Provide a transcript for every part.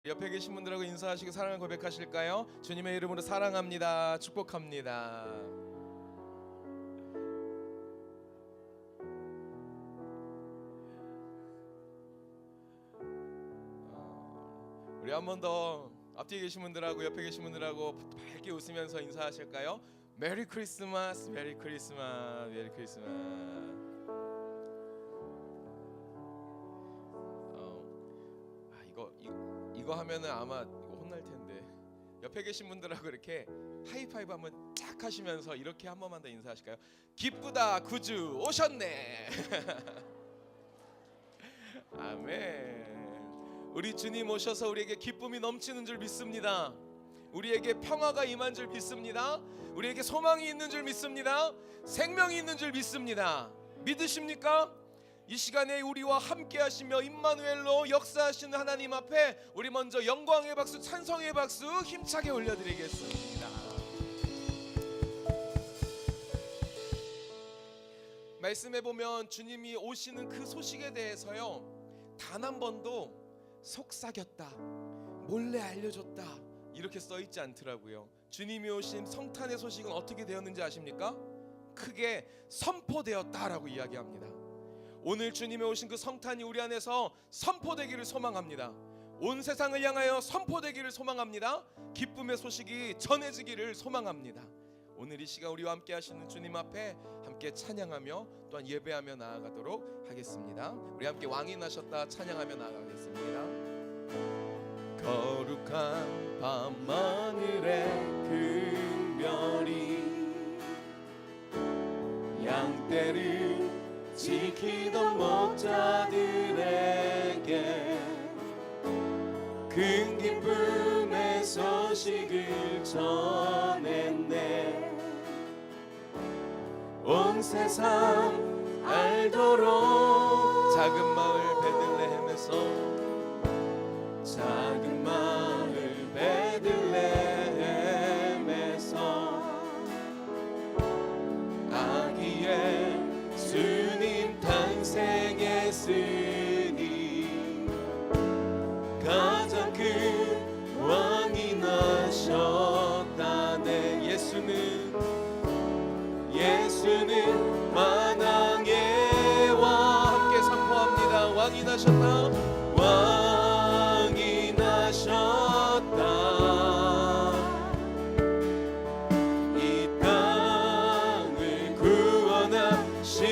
옆에 계신 분들하고 인사하시고 사랑을 고백하실까요? 주님의 이름으로 사랑합니다. 축복합니다. 우리 한 번 더 앞뒤에 계신 분들하고 옆에 계신 분들하고 밝게 웃으면서 인사하실까요? 메리 크리스마스, 메리 크리스마스, 메리 크리스마스. 이거 하면은 아마 이거 혼날 텐데 옆에 계신 분들하고 이렇게 하이파이브 한번 쫙 하시면서 이렇게 한 번만 더 인사하실까요? 기쁘다 구주 오셨네. 아멘. 우리 주님 오셔서 우리에게 기쁨이 넘치는 줄 믿습니다. 우리에게 평화가 임한 줄 믿습니다. 우리에게 소망이 있는 줄 믿습니다. 생명이 있는 줄 믿습니다. 믿으십니까? 이 시간에 우리와 함께 하시며 임마누엘로 역사하시는 하나님 앞에 우리 먼저 영광의 박수, 찬송의 박수 힘차게 올려드리겠습니다. 말씀해 보면 주님이 오시는 그 소식에 대해서요, 단 한 번도 속삭였다, 몰래 알려줬다 이렇게 써있지 않더라고요. 주님이 오신 성탄의 소식은 어떻게 되었는지 아십니까? 크게 선포되었다라고 이야기합니다. 오늘 주님이 오신 그 성탄이 우리 안에서 선포되기를 소망합니다. 온 세상을 향하여 선포되기를 소망합니다. 기쁨의 소식이 전해지기를 소망합니다. 오늘 이 시간 우리와 함께 하시는 주님 앞에 함께 찬양하며 또한 예배하며 나아가도록 하겠습니다. 우리 함께 왕이 나셨다 찬양하며 나아가겠습니다. 거룩한 밤하늘의 큰 별이 양떼를 지키던 목자들에게 큰 기쁨의 소식을 전했네. 온 세상 알도록 작은 마을 베들레헴에서 작은 마을 베들레헴에서 아기의 주님 탄생했으니 가장 큰 왕이 나셨다네. 예수는 만왕의 왕 함께 선포합니다. 왕이 나셨다, 왕이 나셨다. 이 땅을 구원하실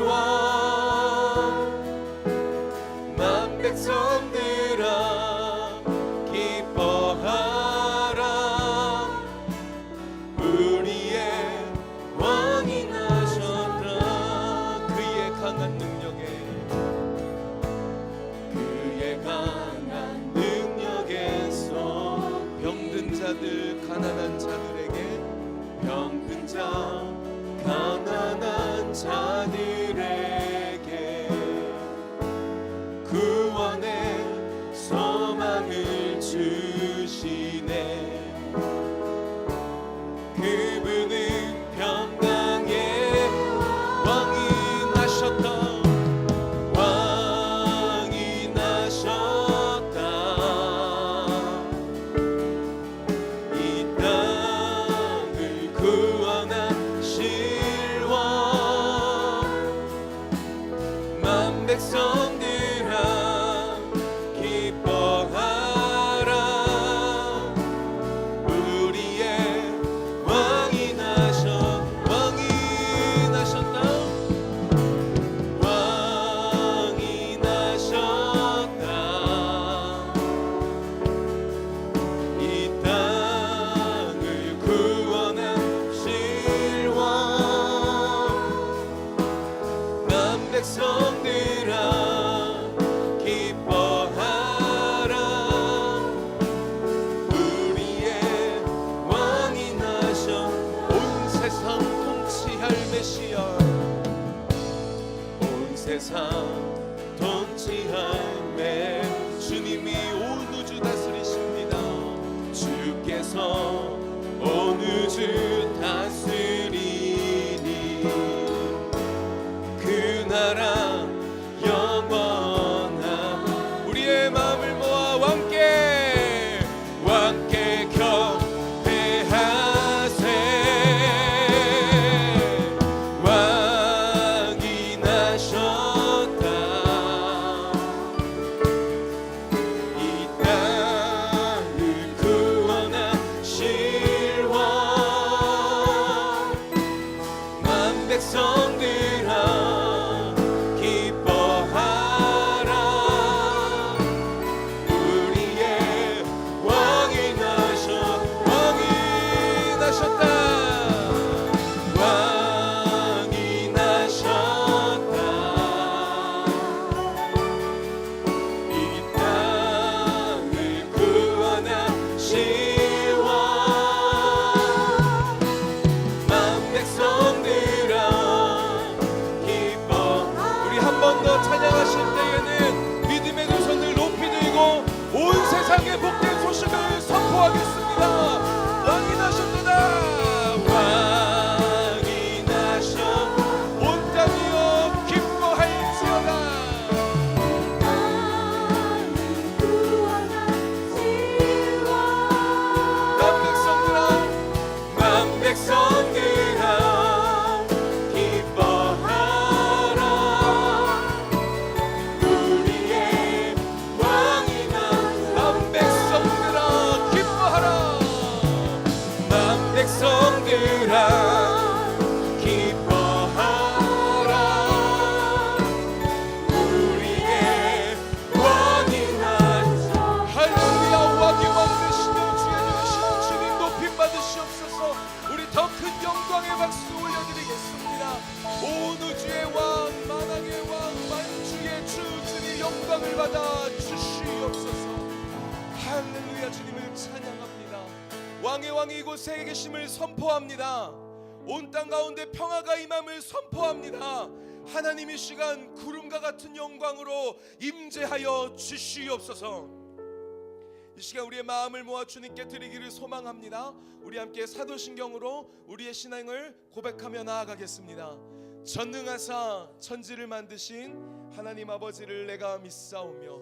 왕, 만 백성들아 기뻐하라. 우리의 왕이 나셨다. 그의 강한 능력에서 병든 자들, 가난한 자들에게, 병든 자 가난한 자들에게 구원의 소망을 주시네. 그분은 평강의 왕이 나셨다, 왕이 나셨다. 이 땅을 구원하실 왕, 만 백성들아 기뻐하라. 가운데 복된 소식을 선포하겠습니다. 왕이 나셨도다. 왕이 나셔 온 땅이여 기뻐할지어다. 만 백성들아 기뻐하라. 우리의 왕이 나셨다. 만 백성들아 기뻐하라. 만 백성들아 박수 올려드리겠습니다. 온 우주의 왕, 만왕의 왕, 만주의 주 주님 영광을 받아 주시옵소서. 할렐루야. 주님을 찬양합니다. 왕의 왕이 이곳에 계심을 선포합니다. 온 땅 가운데 평화가 임함을 선포합니다. 하나님 이 시간 구름과 같은 영광으로 임재하여 주시옵소서. 이 시간 우리의 마음을 모아 주님께 드리기를 소망합니다. 우리 함께 사도신경으로 우리의 신앙을 고백하며 나아가겠습니다. 전능하사 천지를 만드신 하나님 아버지를 내가 믿사오며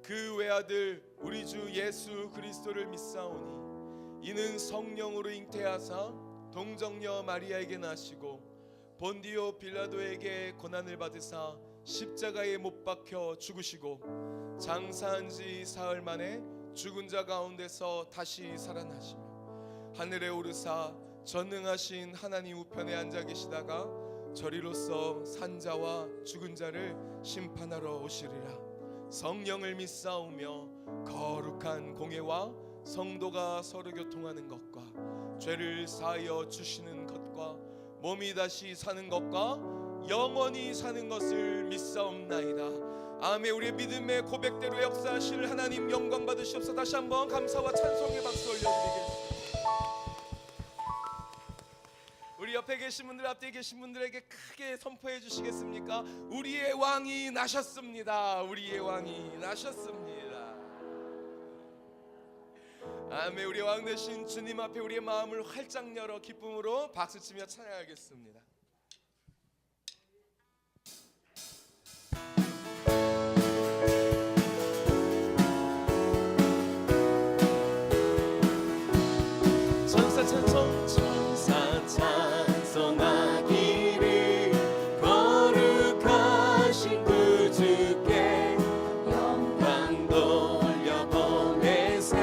그 외아들 우리 주 예수 그리스도를 믿사오니 이는 성령으로 잉태하사 동정녀 마리아에게 나시고 본디오 빌라도에게 고난을 받으사 십자가에 못 박혀 죽으시고 장사한 지 사흘 만에 죽은 자 가운데서 다시 살아나시며 하늘에 오르사 전능하신 하나님 우편에 앉아 계시다가 저리로서 산자와 죽은 자를 심판하러 오시리라. 성령을 믿사오며 거룩한 공예와 성도가 서로 교통하는 것과 죄를 사하여 주시는 것과 몸이 다시 사는 것과 영원히 사는 것을 믿사옵나이다. 아멘. 우리의 믿음의 고백대로 역사하실 하나님 영광 받으시옵소서. 다시 한번 감사와 찬송의 박수 올려드리겠습니다. 우리 옆에 계신 분들, 앞에 계신 분들에게 크게 선포해 주시겠습니까? 우리의 왕이 나셨습니다. 우리의 왕이 나셨습니다. 아멘. 우리의 왕 되신 주님 앞에 우리의 마음을 활짝 열어 기쁨으로 박수치며 찬양하겠습니다. 천사 찬송하기를 거룩하신 그 주께 영광 돌려보내세.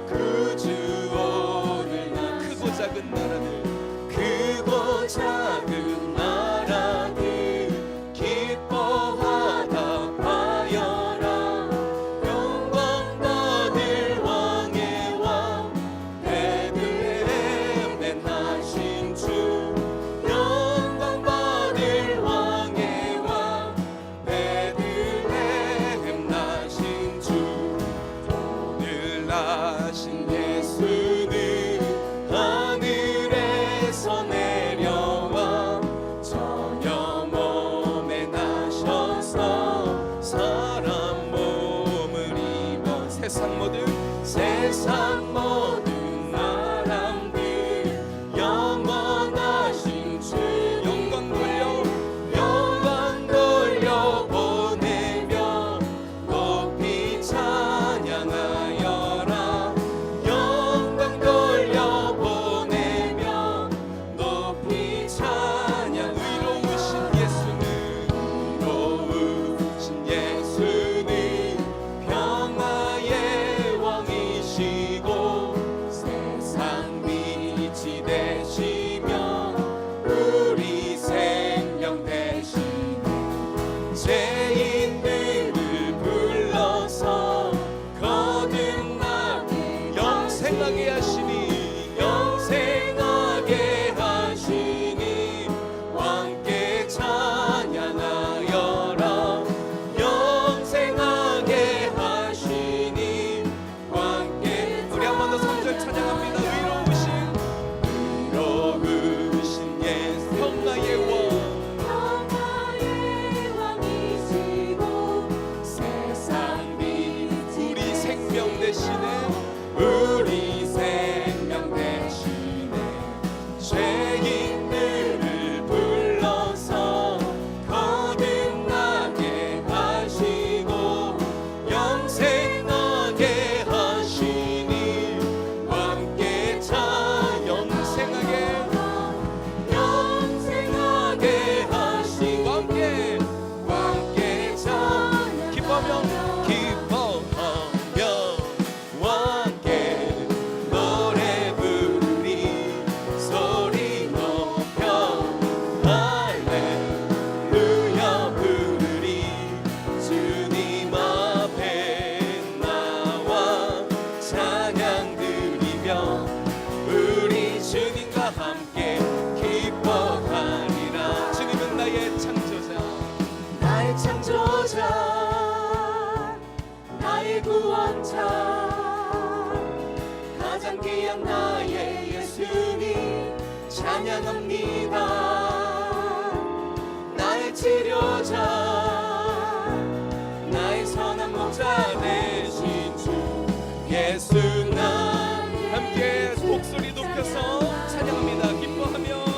그 주 오늘날 크고 작은 나라들 크고 작은 나라들 기뻐하다 하여라. 영광 받을 왕의 왕 베들레헴에 나신 주. 영광 받을 왕의 왕 베들레헴 나신 주. 오늘 나신 예수는 하늘에서 내려와 저녁 몸에 나셔서 사람 몸을 입어 세상 모든 사람들 영원하신 주 영광 돌려 보내며 높이 찬양하여라. 영광 돌려 보내며 높이 찬양. 의로우신 예수는 평화의 왕이시고 세상 빛이 되시며 우리 생명 되시니 죄인들을 불러서 거듭나게 영생하게 하시니 왕께 찬양하여라. 영생하게 하시니 왕께. 우리 한 번 더 3절 찬양합니다. 의로우신 예수 평화의 왕이시고 세상 빛 우리 생명 되시니 찬양합니다. 나의 치료자, 나의 선한 목자 되신 주 예수 나. 함께 목소리 높여서 찬양합니다. 기뻐하며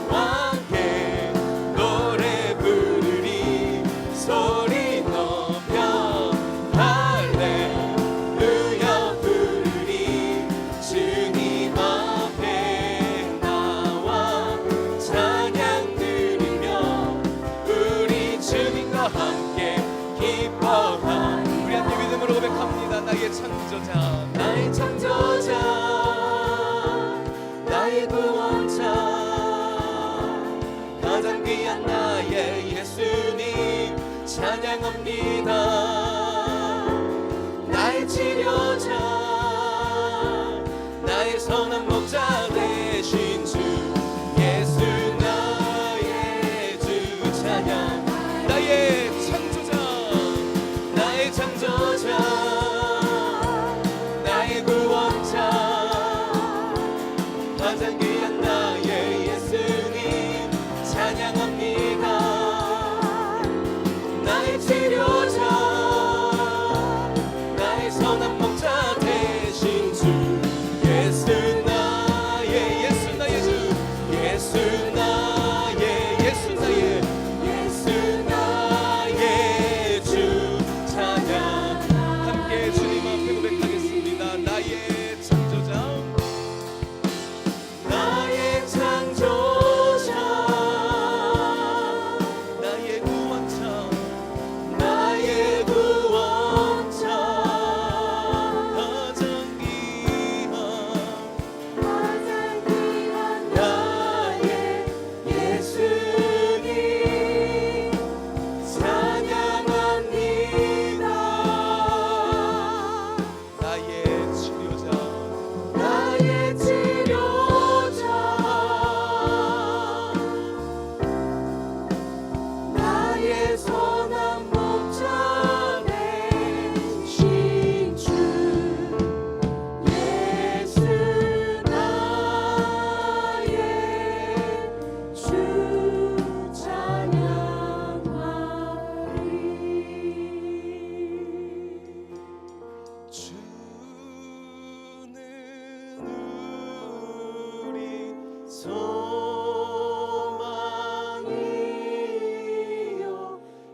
함께 노래 부르리. 소리 높여 할렐루야 부르리. 주님 앞에 나와 찬양 드리며 우리 주님과 함께 기뻐하리. 우리 함께 믿음으로 고백합니다. 나의 창조자, 나의 창조자, 나의 구원자, 가장 귀한 나의 예수님 찬양합니다. 나의 치료자, 나의 선한 목자 되신 주 예수 나의 주 찬양. 나의 창조자, 나의 창조자, 나의 구원자, 가장 귀한 나의 예수님 찬양합니다. 나의 치료자, 나의 선한 목자 되신 주 예수 나의 예수 나의 주 예수 나의 예수 나의 예수 나의 주 찬양. 함께 주님 앞에 고백하겠습니다. 나의 창조자, 나의 창조자, 나의 구원자, 나의 구원자, 가장 귀한 나의 예수님 찬양합니다. 나의 치료자, 나의 치료자, 나의 선한 목자 되신 주 예수 나의 주 찬양하리. 주는 우리 소망이요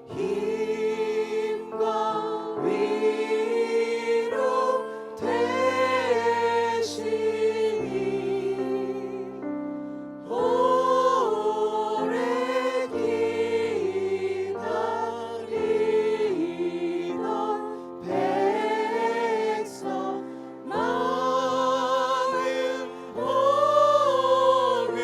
힘과 위로 되시니 오래 기다리던 백성 마음 복을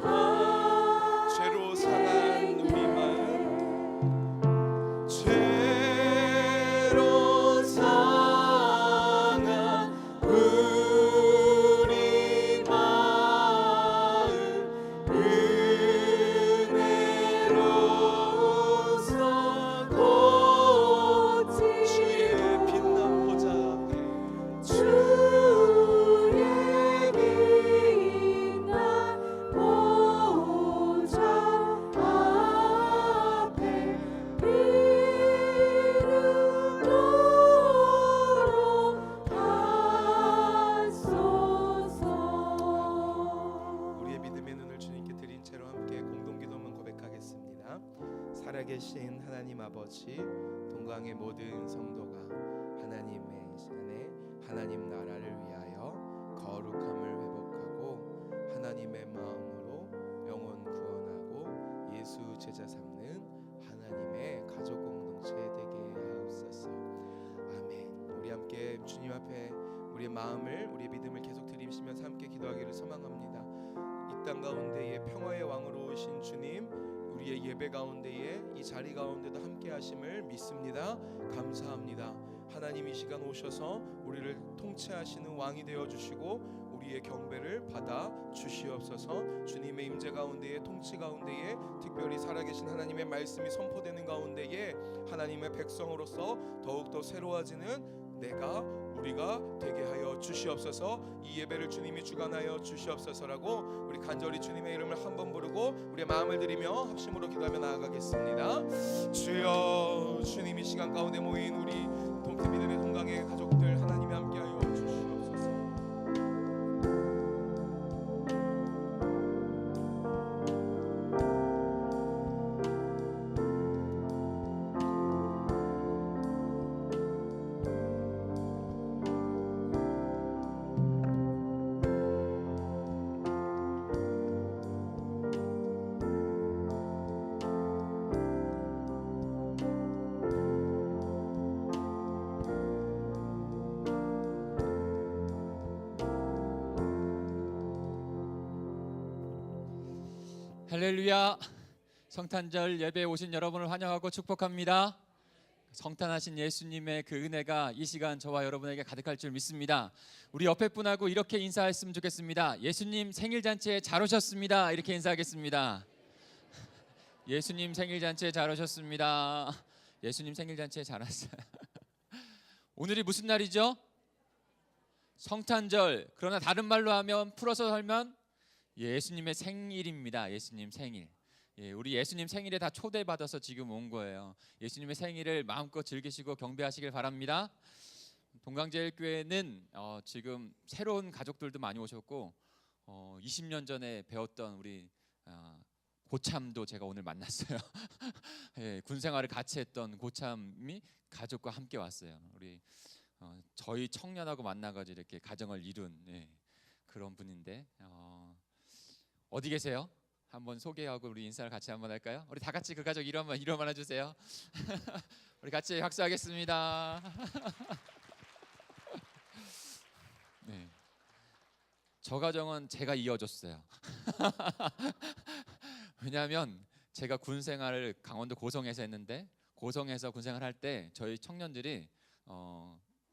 받. 죄로 상한 우리 마음, 죄로 상한 우리 마음 은혜로서 주의 고치고 빛난 보좌 앞에 주의 빛난 보좌 앞에 이르도록 하소서. 우리의 믿음의 눈을 주님께 드린 채로 함께 공동기도문 고백하겠습니다. 살아계신 하나님 아버지, 동강의 모든 성도가 하나님의 시간에 하나님 나라를 위하여 거룩함을 회복하고 하나님의 마음으로 영혼 구원하고 예수 제자 삼는 하나님의 가족 공동체 되게 하옵소서. 아멘. 우리 함께 주님 앞에 우리의 마음을, 우리의 믿음을 계속 드리시면서 함께 기도하기를 소망합니다. 이 땅 가운데에 평화의 왕으로 오신 주님, 우리의 예배 가운데에 이 자리 가운데도 함께 하심을 믿습니다. 감사합니다. 하나님 이 시간 오셔서 우리를 통치하시는 왕이 되어 주시고 우리의 경배를 받아 주시옵소서. 주님의 임재 가운데에, 통치 가운데에, 특별히 살아계신 하나님의 말씀이 선포되는 가운데에 하나님의 백성으로서 더욱더 새로워지는 내가 우리가 되게 하여 주시옵소서. 이 예배를 주님이 주관하여 주시옵소서라고 우리 간절히 주님의 이름을 한번 부르고 우리의 마음을 드리며 합심으로 기도하며 나아가겠습니다. 주여, 주님이 시간 가운데 모인 우리 동태 믿음의 동강의 가족들 하나님이 함께하여 주시옵소서. 할렐루야. 성탄절 예배에 오신 여러분을 환영하고 축복합니다. 성탄하신 예수님의 그 은혜가 이 시간 저와 여러분에게 가득할 줄 믿습니다. 우리 옆에 분하고 이렇게 인사했으면 좋겠습니다. 예수님 생일잔치에 잘 오셨습니다. 이렇게 인사하겠습니다. 예수님 생일잔치에 잘 오셨습니다. 예수님 생일잔치에 잘 왔어요. 오늘이 무슨 날이죠? 성탄절. 그러나 다른 말로 하면, 풀어서 하면 예수님의 생일입니다. 예수님 생일. 우리 예수님 생일에 다 초대받아서 지금 온 거예요. 예수님의 생일을 마음껏 즐기시고 경배하시길 바랍니다. 동강제일교회는 지금 새로운 가족들도 많이 오셨고 20년 전에 배웠던 우리 고참도 제가 오늘 만났어요. 군 생활을 같이 했던 고참이 가족과 함께 왔어요. 우리 저희 청년하고 만나가지고 이렇게 가정을 이룬 그런 분인데 어디 계세요? 한번 소개하고 우리 인사를 같이 한번 할까요? 우리 다 같이 그 가족 이름만 해주세요. 우리 같이 박수하겠습니다. 네. 저 가정은 제가 이어줬어요. 왜냐하면 제가 군 생활을 강원도 고성에서 했는데, 고성에서 군 생활할 때 저희 청년들이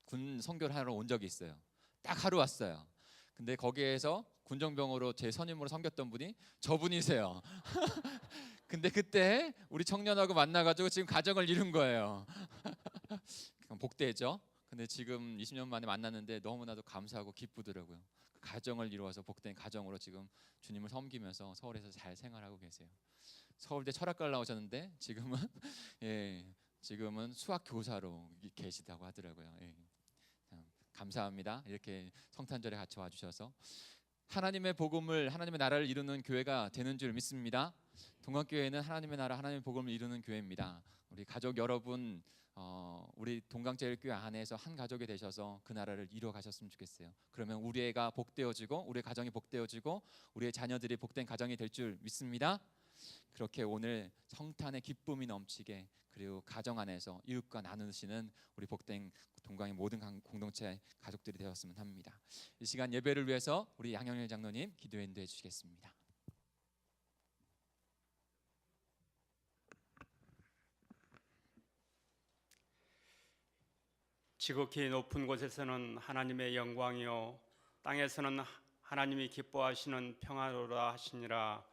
군 선교를 하러 온 적이 있어요. 딱 하루 왔어요. 근데 거기에서 군정병으로 제 선임으로 섬겼던 분이 저분이세요. 근데 그때 우리 청년하고 만나가지고 지금 가정을 이룬 거예요. 복되죠. 근데 지금 20년 만에 만났는데 너무나도 감사하고 기쁘더라고요. 그 가정을 이루어서 복된 가정으로 지금 주님을 섬기면서 서울에서 잘 생활하고 계세요. 서울대 철학과를 나오셨는데 지금은 수학 교사로 계시다고 하더라고요. 감사합니다. 이렇게 성탄절에 같이 와주셔서 하나님의 복음을, 하나님의 나라를 이루는 교회가 되는 줄 믿습니다. 동강교회는 하나님의 나라, 하나님의 복음을 이루는 교회입니다. 우리 가족 여러분, 우리 동강제일교회 안에서 한 가족이 되셔서 그 나라를 이루어 가셨으면 좋겠어요. 그러면 우리 애가 복되어지고, 우리의 가정이 복되어지고, 우리의 자녀들이 복된 가정이 될 줄 믿습니다. 그렇게 오늘 성탄의 기쁨이 넘치게, 그리고 가정 안에서 이웃과 나누시는 우리 복된 동강의 모든 공동체 가족들이 되었으면 합니다. 이 시간 예배를 위해서 우리 양영일 장로님 기도 인도해 주시겠습니다. 지극히 높은 곳에서는 하나님의 영광이요 땅에서는 하나님이 기뻐하시는 평화로라 하시니라.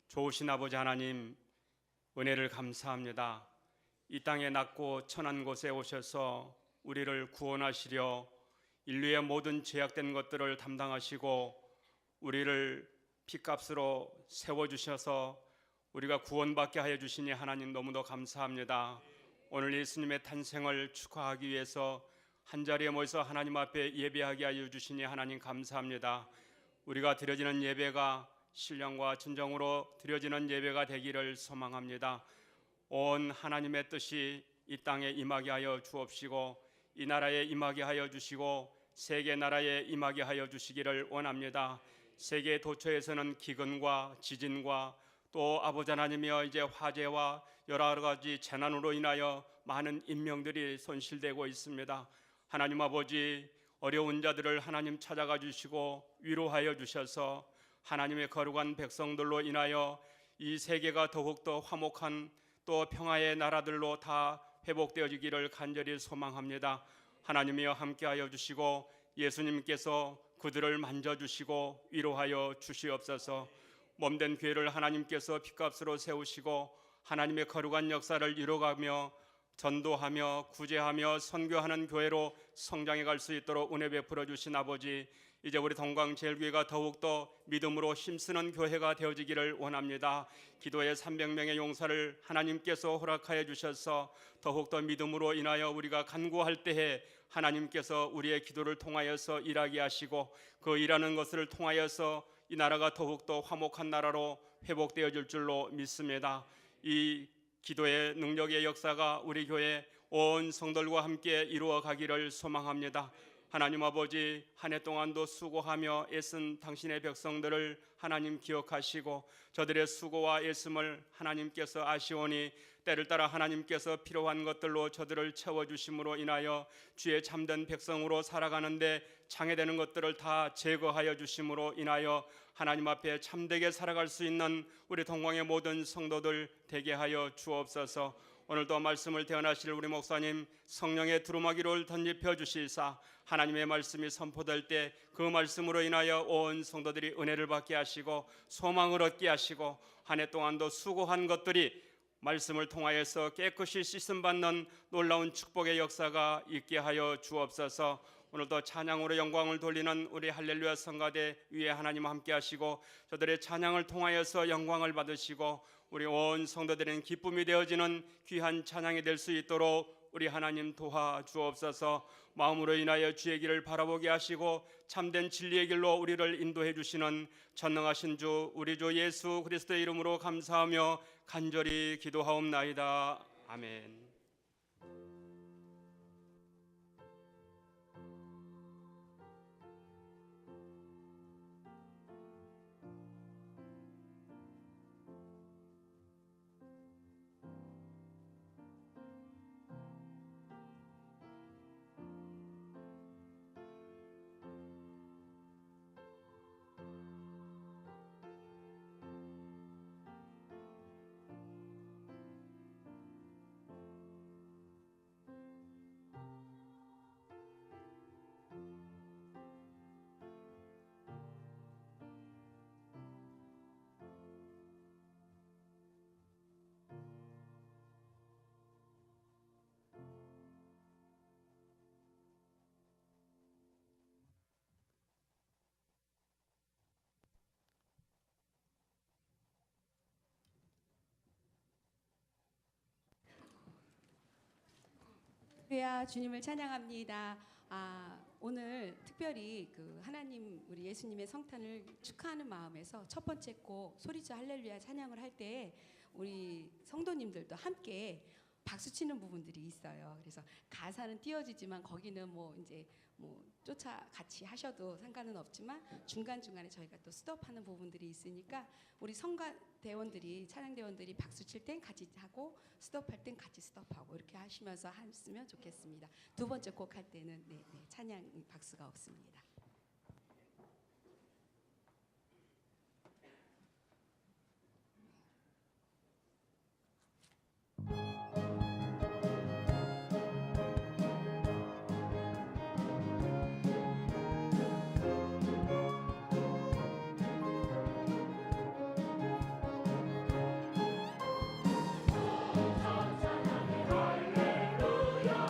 좋으신 아버지 하나님, 은혜를 감사합니다. 이 땅에 낮고 천한 곳에 오셔서 우리를 구원하시려 인류의 모든 죄악된 것들을 담당하시고 우리를 피값으로 세워주셔서 우리가 구원받게 하여 주시니 하나님 너무도 감사합니다. 오늘 예수님의 탄생을 축하하기 위해서 한자리에 모여서 하나님 앞에 예배하게 하여 주시니 하나님 감사합니다. 우리가 드려지는 예배가 신령과 진정으로 드려지는 예배가 되기를 소망합니다. 온 하나님의 뜻이 이 땅에 임하게 하여 주옵시고 이 나라에 임하게 하여 주시고 세계 나라에 임하게 하여 주시기를 원합니다. 세계 도처에서는 기근과 지진과 또 아버지 하나님이여 이제 화재와 여러 가지 재난으로 인하여 많은 인명들이 손실되고 있습니다. 하나님 아버지, 어려운 자들을 하나님 찾아가 주시고 위로하여 주셔서 하나님의 거룩한 백성들로 인하여 이 세계가 더욱더 화목한 또 평화의 나라들로 다 회복되어지기를 간절히 소망합니다. 하나님이여 함께하여 주시고 예수님께서 그들을 만져주시고 위로하여 주시옵소서. 몸된 교회를 하나님께서 핏값으로 세우시고 하나님의 거룩한 역사를 이뤄가며 전도하며 구제하며 선교하는 교회로 성장해 갈 수 있도록 은혜 베풀어 주신 아버지, 이제 우리 동광제일교회가 더욱더 믿음으로 힘쓰는 교회가 되어지기를 원합니다. 기도의 300명의 용사를 하나님께서 허락하여 주셔서 더욱더 믿음으로 인하여 우리가 간구할 때에 하나님께서 우리의 기도를 통하여서 일하게 하시고, 그 일하는 것을 통하여서 이 나라가 더욱더 화목한 나라로 회복되어 줄 줄로 믿습니다. 이 기도의 능력의 역사가 우리 교회 온 성도들과 함께 이루어 가기를 소망합니다. 하나님 아버지, 한 해 동안도 수고하며 애쓴 당신의 백성들을 하나님 기억하시고, 저들의 수고와 애씀을 하나님께서 아시오니 때를 따라 하나님께서 필요한 것들로 저들을 채워주심으로 인하여 주의 참된 백성으로 살아가는데 장애되는 것들을 다 제거하여 주심으로 인하여 하나님 앞에 참되게 살아갈 수 있는 우리 동광의 모든 성도들 되게 하여 주옵소서. 오늘도 말씀을 대언하실 우리 목사님 성령의 두루마기를 던집혀 주시사 하나님의 말씀이 선포될 때 그 말씀으로 인하여 온 성도들이 은혜를 받게 하시고 소망을 얻게 하시고, 한 해 동안도 수고한 것들이 말씀을 통하여서 깨끗이 씻음받는 놀라운 축복의 역사가 있게 하여 주옵소서. 오늘도 찬양으로 영광을 돌리는 우리 할렐루야 성가대 위에 하나님 함께 하시고, 저들의 찬양을 통하여서 영광을 받으시고 우리 온 성도들은 기쁨이 되어지는 귀한 찬양이 될 수 있도록 우리 하나님 도와주옵소서. 마음으로 인하여 주의 길을 바라보게 하시고 참된 진리의 길로 우리를 인도해 주시는 전능하신 주 우리 주 예수 그리스도의 이름으로 감사하며 간절히 기도하옵나이다. 아멘. 할렐루야, 주님을 찬양합니다. 오늘 특별히 하나님 우리 예수님의 성탄을 축하하는 마음에서 첫 번째 곡 소리쳐 할렐루야 찬양을 할 때 우리 성도님들도 함께 박수치는 부분들이 있어요. 그래서 가사는 띄어지지만 거기는 이제 쫓아 같이 하셔도 상관은 없지만 중간중간에 저희가 또 스톱하는 부분들이 있으니까 우리 성가 대원들이 찬양 대원들이 박수 칠 땐 같이 하고 스톱할 땐 같이 스톱하고 이렇게 하시면서 했으면 좋겠습니다. 두 번째 곡 할 때는 찬양 박수가 없습니다. 할렐루야,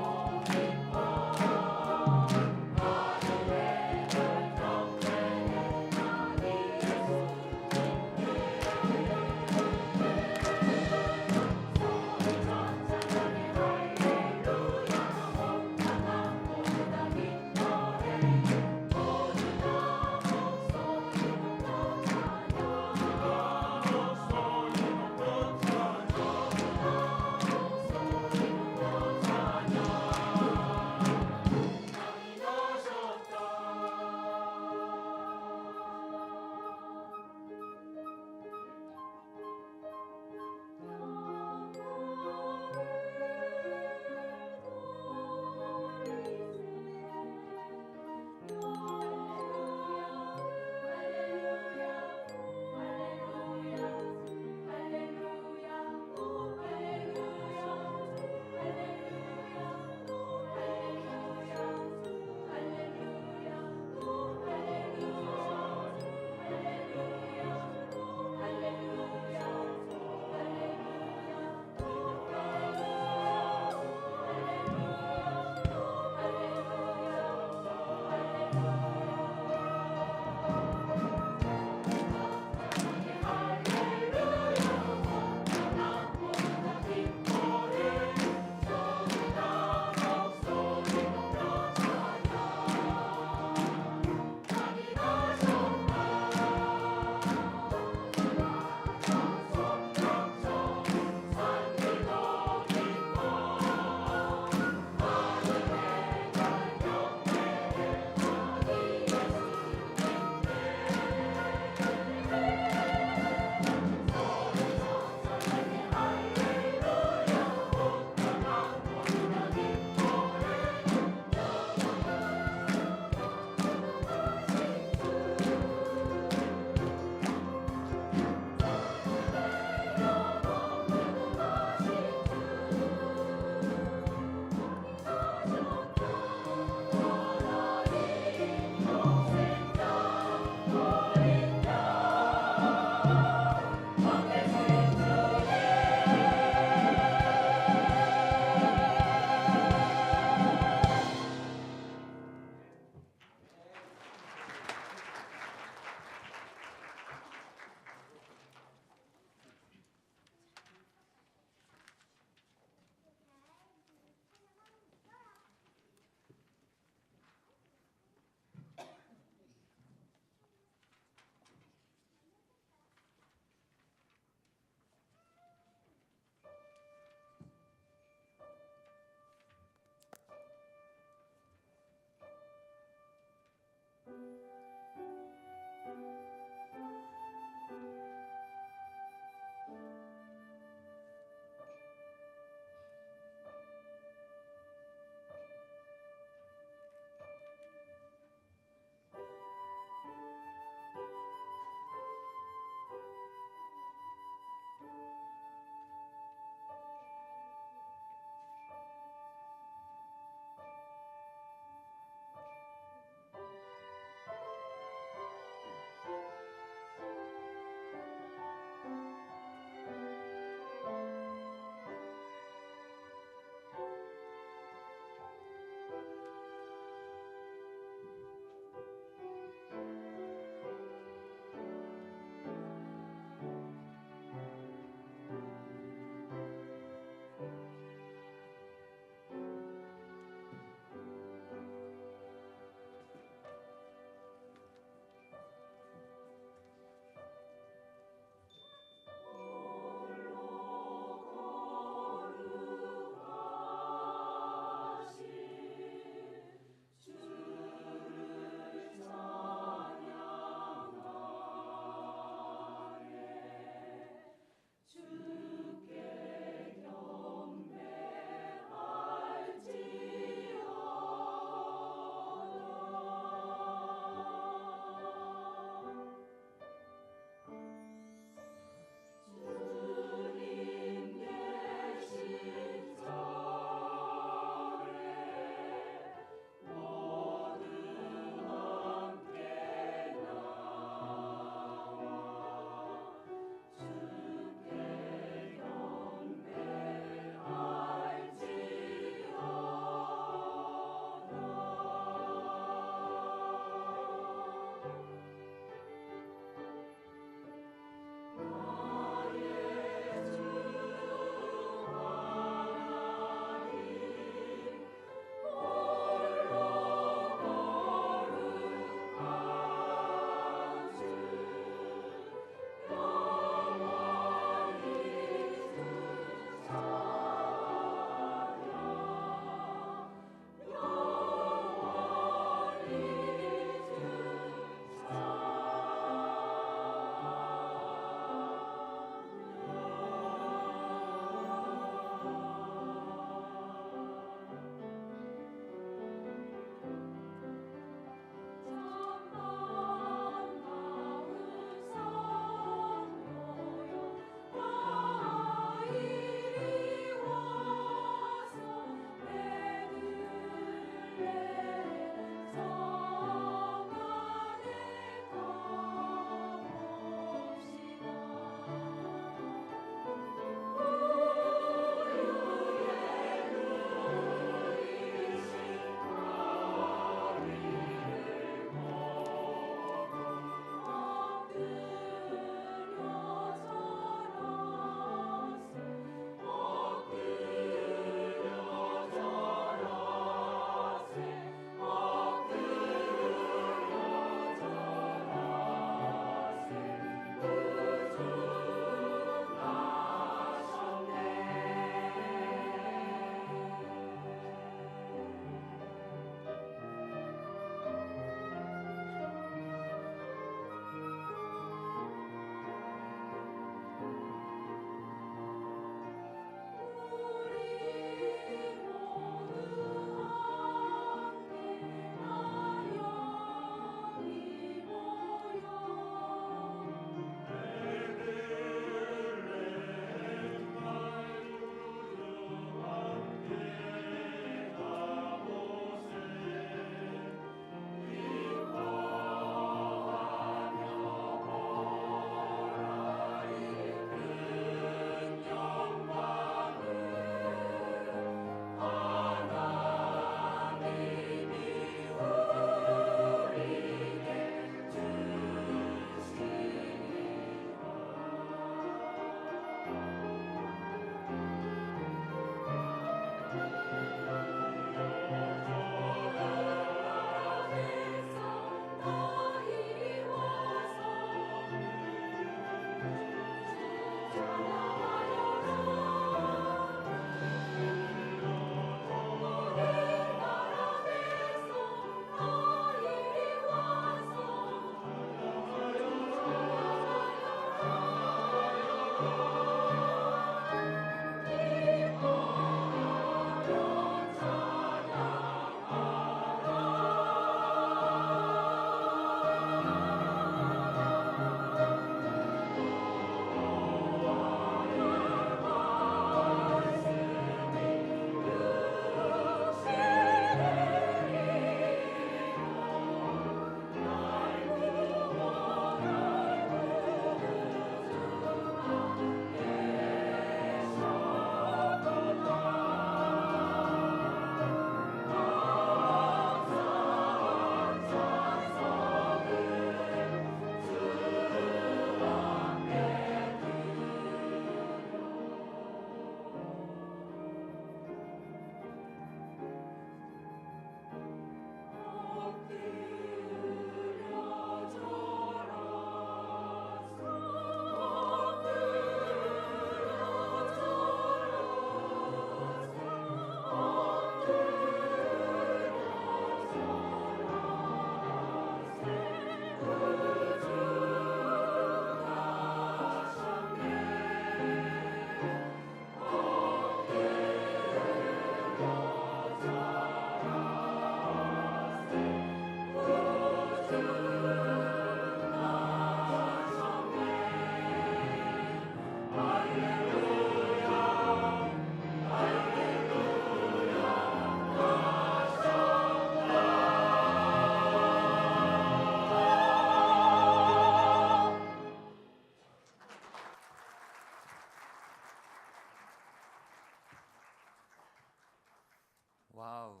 와우.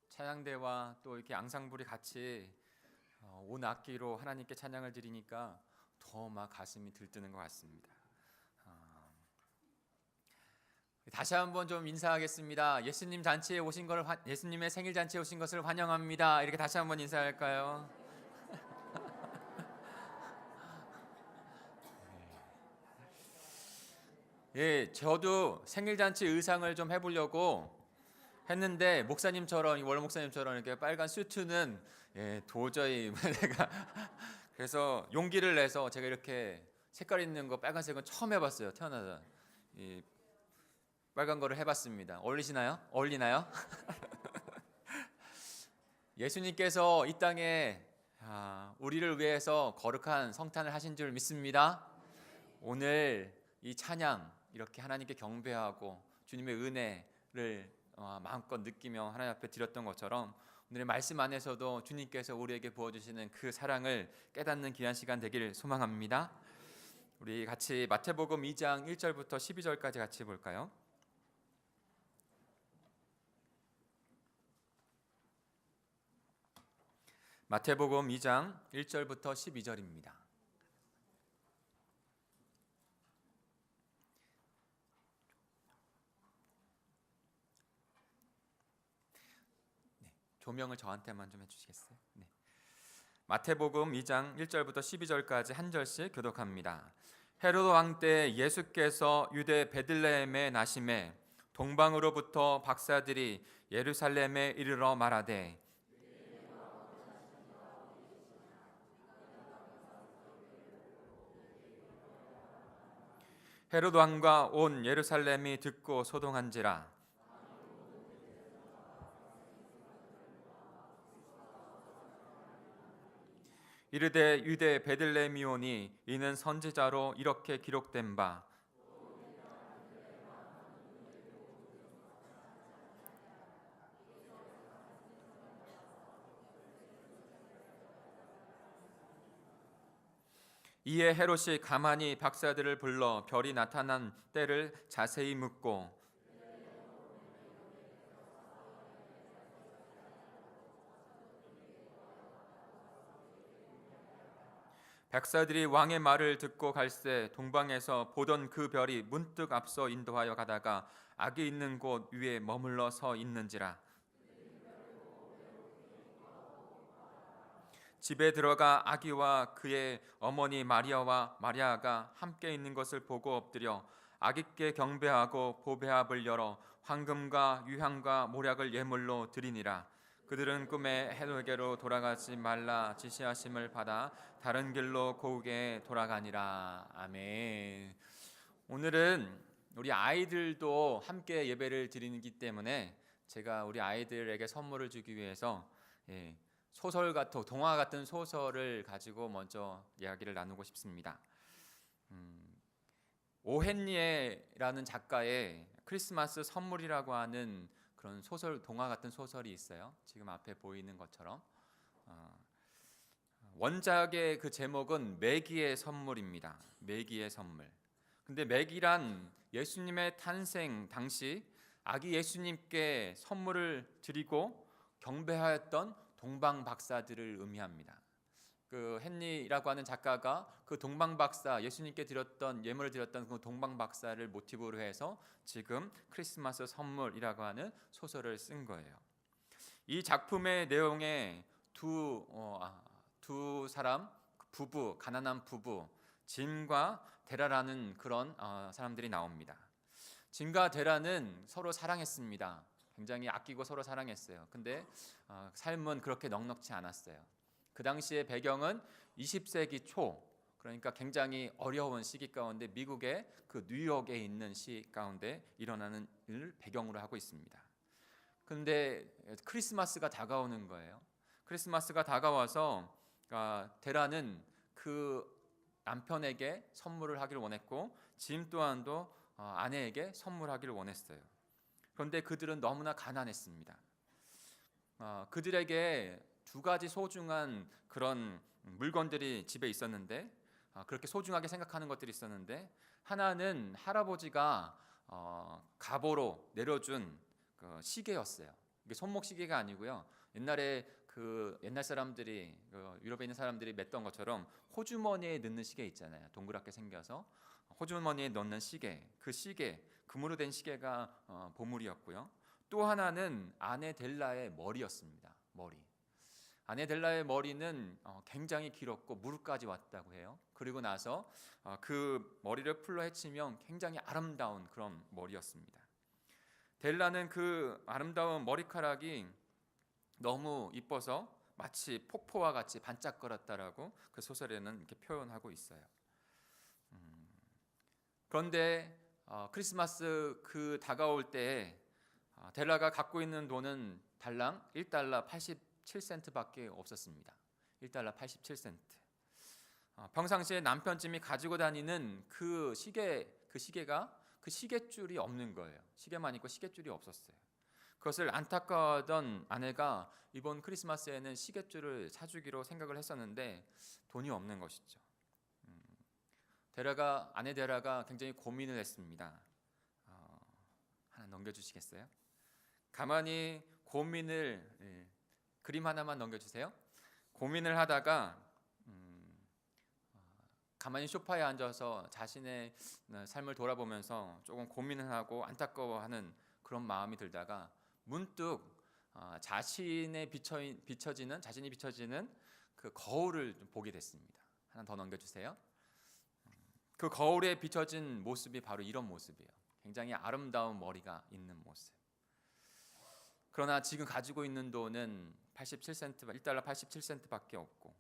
찬양대와 또 이렇게 앙상블이 같이 온 악기로 하나님께 찬양을 드리니까 더 막 가슴이 들뜨는 것 같습니다. 다시 한번 좀 인사하겠습니다. 예수님 잔치에 오신 걸 예수님의 생일 잔치에 오신 것을 환영합니다. 이렇게 다시 한번 인사할까요? 예, 저도 생일 잔치 의상을 좀 해보려고 했는데 목사님처럼 월 목사님처럼 이렇게 빨간 수트는 도저히 내가 그래서 용기를 내서 제가 이렇게 색깔 있는 거 빨간색은 처음 해봤어요. 태어나서 이 빨간 거를 해봤습니다. 어울리시나요? 어울리나요? 예수님께서 이 땅에 우리를 위해서 거룩한 성탄을 하신 줄 믿습니다. 오늘 이 찬양 이렇게 하나님께 경배하고 주님의 은혜를 마음껏 느끼며 하나님 앞에 드렸던 것처럼 오늘의 말씀 안에서도 주님께서 우리에게 부어주시는 그 사랑을 깨닫는 귀한 시간 되기를 소망합니다. 우리 같이 마태복음 2장 1절부터 12절까지 같이 볼까요? 마태복음 2장 1절부터 12절입니다. 조명을 저한테만 좀 해주시겠어요? 네. 마태복음 2장 1절부터 12절까지 한 절씩 교독합니다. 헤로드 왕 때 예수께서 유대 베들레헴에 나심에 동방으로부터 박사들이 예루살렘에 이르러 말하되 헤로드 왕과 온 예루살렘이 듣고 소동한지라. 이르되 유대 베들레헴이오니 이는 선지자로 이렇게 기록된 바 이에 헤롯이 가만히 박사들을 불러 별이 나타난 때를 자세히 묻고 백사들이 왕의 말을 듣고 갈새 동방에서 보던 그 별이 문득 앞서 인도하여 가다가 악이 있는 곳 위에 머물러 서 있는지라. 집에 들어가 아기와 그의 어머니 마리아와 마리아가 함께 있는 것을 보고 엎드려 아기께 경배하고 보배합을 열어 황금과 유향과 모략을 예물로 드리니라. 그들은 꿈에 헤롯에게로 돌아가지 말라 지시하심을 받아 다른 길로 고국에 돌아가니라. 아멘. 오늘은 우리 아이들도 함께 예배를 드리기 때문에 제가 우리 아이들에게 선물을 주기 위해서 소설 같은 동화 같은 소설을 가지고 먼저 이야기를 나누고 싶습니다. 오헨리에라는 작가의 크리스마스 선물이라고 하는 그런 소설 동화 같은 소설이 있어요. 지금 앞에 보이는 것처럼 원작의 그 제목은 매기의 선물입니다. 매기의 선물. 근데 매기란 예수님의 탄생 당시 아기 예수님께 선물을 드리고 경배하였던 동방 박사들을 의미합니다. 그 헨리라고 하는 작가가 그 동방 박사 예수님께 드렸던 예물을 드렸던 그 동방 박사를 모티브로 해서 지금 크리스마스 선물이라고 하는 소설을 쓴 거예요. 이 작품의 내용에 두 사람 부부 가난한 부부 짐과 데라라는 그런 사람들이 나옵니다. 짐과 데라는 서로 사랑했습니다. 굉장히 아끼고 서로 사랑했어요. 근데 삶은 그렇게 넉넉지 않았어요. 그 당시의 배경은 20세기 초, 그러니까 굉장히 어려운 시기 가운데 미국의 그 뉴욕에 있는 시 가운데 일어나는 일을 배경으로 하고 있습니다. 근데 크리스마스가 다가오는 거예요. 크리스마스가 다가와서 데라는 그 남편에게 선물을 하기를 원했고 짐 또한도 아내에게 선물하기를 원했어요. 그런데 그들은 너무나 가난했습니다. 그들에게 두 가지 소중한 그런 물건들이 집에 있었는데 그렇게 소중하게 생각하는 것들이 있었는데 하나는 할아버지가 가보로 내려준 그 시계였어요. 이게 손목 시계가 아니고요. 옛날에 그 옛날 사람들이 유럽에 있는 사람들이 맸던 것처럼 호주머니에 넣는 시계 있잖아요. 동그랗게 생겨서 호주머니에 넣는 시계, 그 시계, 금으로 된 시계가 보물이었고요. 또 하나는 아네델라의 머리였습니다. 머리. 아네델라의 머리는 굉장히 길었고 무릎까지 왔다고 해요. 그리고 나서 그 머리를 풀로 헤치면 굉장히 아름다운 그런 머리였습니다. 델라는 그 아름다운 머리카락이 너무 이뻐서 마치 폭포와 같이 반짝거렸다라고 그 소설에는 이렇게 표현하고 있어요. 그런데 크리스마스 그 다가올 때에 델라가 갖고 있는 돈은 달랑 1달러 87센트밖에 없었습니다. 1달러 87센트. 평상시에 남편 짐이 가지고 다니는 그 시계가 그 시계줄이 없는 거예요. 시계만 있고 시계줄이 없었어요. 그것을 안타까워하던 아내가 이번 크리스마스에는 시계줄을 사주기로 생각을 했었는데 돈이 없는 것이죠. 아내 데라가 굉장히 고민을 했습니다. 하나 넘겨주시겠어요? 가만히 고민을 그림 하나만 넘겨주세요. 고민을 하다가 가만히 소파에 앉아서 자신의 삶을 돌아보면서 조금 고민을 하고 안타까워하는 그런 마음이 들다가 문득 자신이 비춰지는 그 거울을 보게 됐습니다. 하나 더 넘겨주세요. 그 거울에 비춰진 모습이 바로 이런 모습이에요. 굉장히 아름다운 머리가 있는 모습. 그러나 지금 가지고 있는 돈은 1달러 87센트밖에 없고,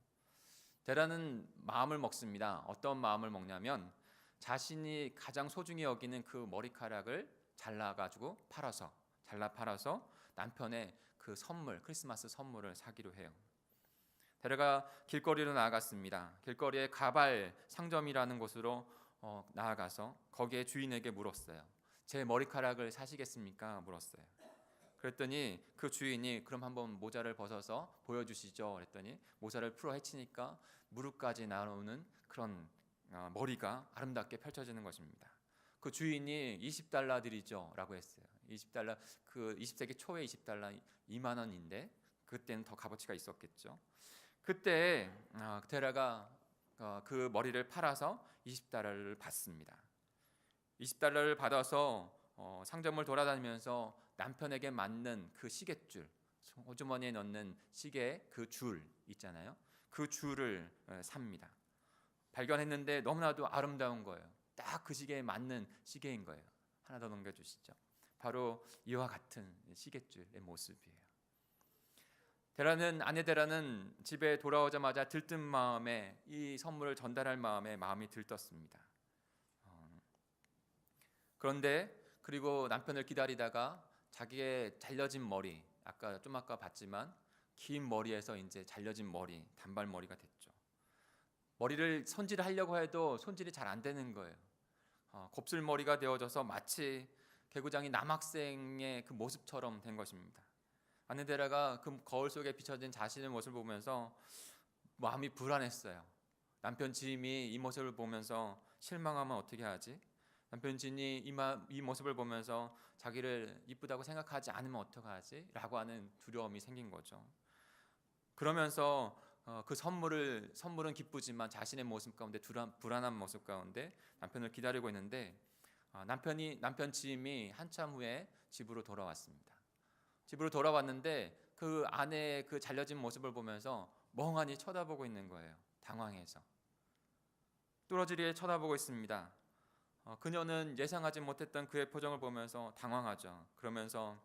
데라는 마음을 먹습니다. 어떤 마음을 먹냐면 자신이 가장 소중히 여기는 그 머리카락을 잘라 팔아서 남편의 그 선물, 크리스마스 선물을 사기로 해요. 데라가 길거리로 나아갔습니다. 길거리에 가발 상점이라는 곳으로 나아가서 거기에 주인에게 물었어요. 제 머리카락을 사시겠습니까? 물었어요. 그랬더니 그 주인이 그럼 한번 모자를 벗어서 보여주시죠. 그랬더니 모자를 풀어 헤치니까 무릎까지 나오는 그런 머리가 아름답게 펼쳐지는 것입니다. 그 주인이 20달러 드리죠 라고 했어요. 20달러, 그 20세기 초에 20달러 2만 원인데 그때는 더 값어치가 있었겠죠. 그때 데라가 그 머리를 팔아서 20달러를 받습니다. 20달러를 받아서 상점을 돌아다니면서 남편에게 맞는 그 시계줄, 호주머니에 넣는 시계 그 줄 있잖아요. 그 줄을 삽니다. 발견했는데 너무나도 아름다운 거예요. 딱 그 시계에 맞는 시계인 거예요. 하나 더 넘겨주시죠. 바로 이와 같은 시계줄의 모습이에요. 아내 데라는 집에 돌아오자마자 들뜬 마음에 이 선물을 전달할 마음이 들떴습니다. 그런데 그리고 남편을 기다리다가 자기의 잘려진 머리, 아까 봤지만 긴 머리에서 이제 잘려진 머리, 단발머리가 됐죠. 머리를 손질하려고 해도 손질이 잘 안 되는 거예요. 곱슬머리가 되어져서 마치 개구장이 남학생의 그 모습처럼 된 것입니다. 아내 데라가 그 거울 속에 비춰진 자신의 모습을 보면서 마음이 불안했어요. 남편 짐이 이 모습을 보면서 실망하면 어떻게 하지? 남편 짐이 이 모습을 보면서 자기를 이쁘다고 생각하지 않으면 어떡하지? 라고 하는 두려움이 생긴 거죠. 그러면서 그 선물은 기쁘지만 자신의 모습 가운데 불안한 모습 가운데 남편을 기다리고 있는데 남편 짐이 한참 후에 집으로 돌아왔습니다. 집으로 돌아왔는데 그 아내의 그 잘려진 모습을 보면서 멍하니 쳐다보고 있는 거예요. 당황해서 뚫어지게 쳐다보고 있습니다. 그녀는 예상하지 못했던 그의 표정을 보면서 당황하죠. 그러면서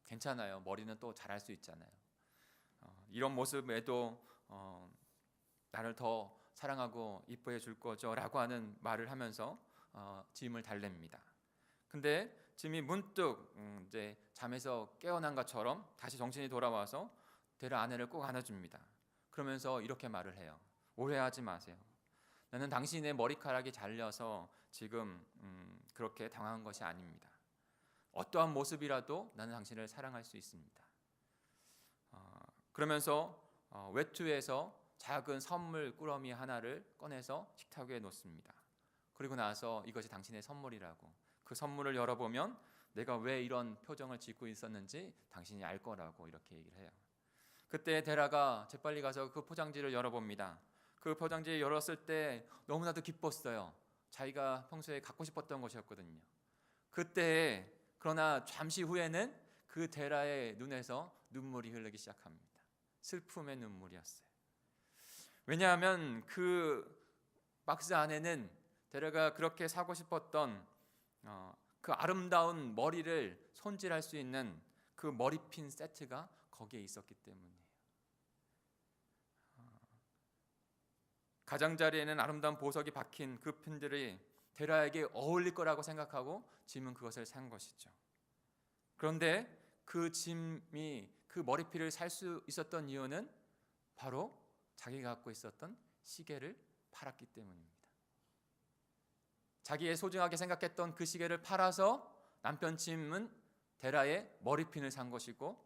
괜찮아요. 머리는 또 잘할 수 있잖아요. 이런 모습에도 나를 더 사랑하고 이뻐해 줄 거죠 라고 하는 말을 하면서 짐을 달랩니다. 근데 짐이 문득 이제 잠에서 깨어난 것처럼 다시 정신이 돌아와서 데라 아내를 꼭 안아줍니다. 그러면서 이렇게 말을 해요. 오해하지 마세요. 나는 당신의 머리카락이 잘려서 지금 그렇게 당황한 것이 아닙니다. 어떠한 모습이라도 나는 당신을 사랑할 수 있습니다. 그러면서 외투에서 작은 선물 꾸러미 하나를 꺼내서 식탁 위에 놓습니다. 그리고 나서 이것이 당신의 선물이라고, 그 선물을 열어보면 내가 왜 이런 표정을 짓고 있었는지 당신이 알 거라고 이렇게 얘기를 해요. 그때 데라가 재빨리 가서 그 포장지를 열어봅니다. 그 포장지를 열었을 때 너무나도 기뻤어요. 자기가 평소에 갖고 싶었던 것이었거든요. 그때 그러나 잠시 후에는 그 데라의 눈에서 눈물이 흐르기 시작합니다. 슬픔의 눈물이었어요. 왜냐하면 그 박스 안에는 데라가 그렇게 사고 싶었던 그 아름다운 머리를 손질할 수 있는 그 머리핀 세트가 거기에 있었기 때문이에요. 가장자리에는 아름다운 보석이 박힌 그 핀들이 데라에게 어울릴 거라고 생각하고 짐은 그것을 산 것이죠. 그런데 그 짐이 그 머리핀을 살 수 있었던 이유는 바로 자기가 갖고 있었던 시계를 팔았기 때문입니다. 자기의 소중하게 생각했던 그 시계를 팔아서 남편 짐은 데라의 머리핀을 산 것이고,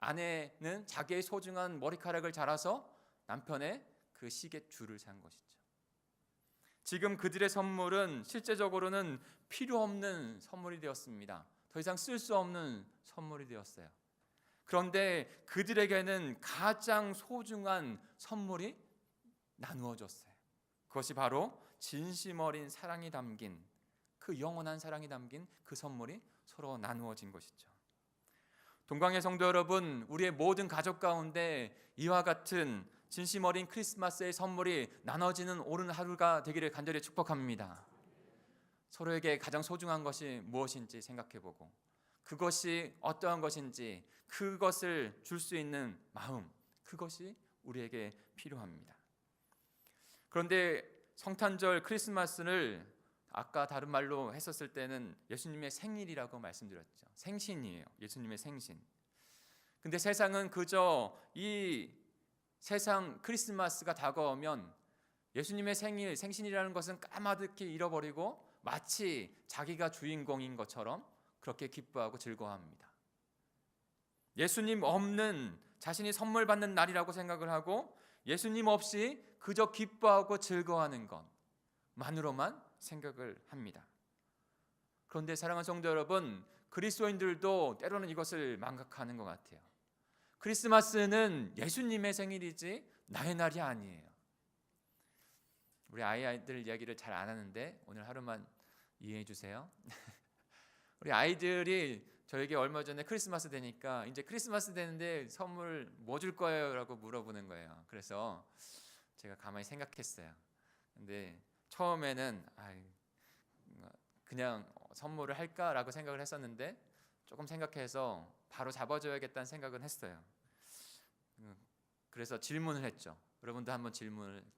아내는 자기의 소중한 머리카락을 자라서 남편의 그 시계 줄을 산 것이죠. 지금 그들의 선물은 실제적으로는 필요 없는 선물이 되었습니다. 더 이상 쓸 수 없는 선물이 되었어요. 그런데 그들에게는 가장 소중한 선물이 나누어졌어요. 그것이 바로 진심 어린 사랑이 담긴, 그 영원한 사랑이 담긴 그 선물이 서로 나누어진 것이죠. 동광의 성도 여러분, 우리의 모든 가족 가운데 이와 같은 진심 어린 크리스마스의 선물이 나눠지는 오는 하루가 되기를 간절히 축복합니다. 서로에게 가장 소중한 것이 무엇인지 생각해보고, 그것이 어떠한 것인지 그것을 줄 수 있는 마음, 그것이 우리에게 필요합니다. 그런데 성탄절 크리스마스를 아까 다른 말로 했었을 때는 예수님의 생일이라고 말씀드렸죠. 생신이에요. 예수님의 생신. 근데 세상은 그저 이 세상 크리스마스가 다가오면 예수님의 생일, 생신이라는 것은 까마득히 잃어버리고 마치 자기가 주인공인 것처럼 그렇게 기뻐하고 즐거워합니다. 예수님 없는, 자신이 선물 받는 날이라고 생각을 하고 예수님 없이 그저 기뻐하고 즐거워하는 것만으로만 생각을 합니다. 그런데 사랑하는 성도 여러분, 그리스도인들도 때로는 이것을 망각하는 것 같아요. 크리스마스는 예수님의 생일이지 나의 날이 아니에요. 우리 아이들 이야기를 잘 안 하는데 오늘 하루만 이해해 주세요. 우리 아이들이 저에게 얼마 전에 크리스마스 되니까 이제 크리스마스 되는데 선물 뭐 줄 거예요? 라고 물어보는 거예요. 그래서 제가 가만히 생각했어요. 근데 처음에는 그냥 선물을 할까라고 생각을 했었는데 조금 생각해서 바로 잡아줘야겠다는 생각은 했어요. 그래서 질문을 했죠. 여러분도 한번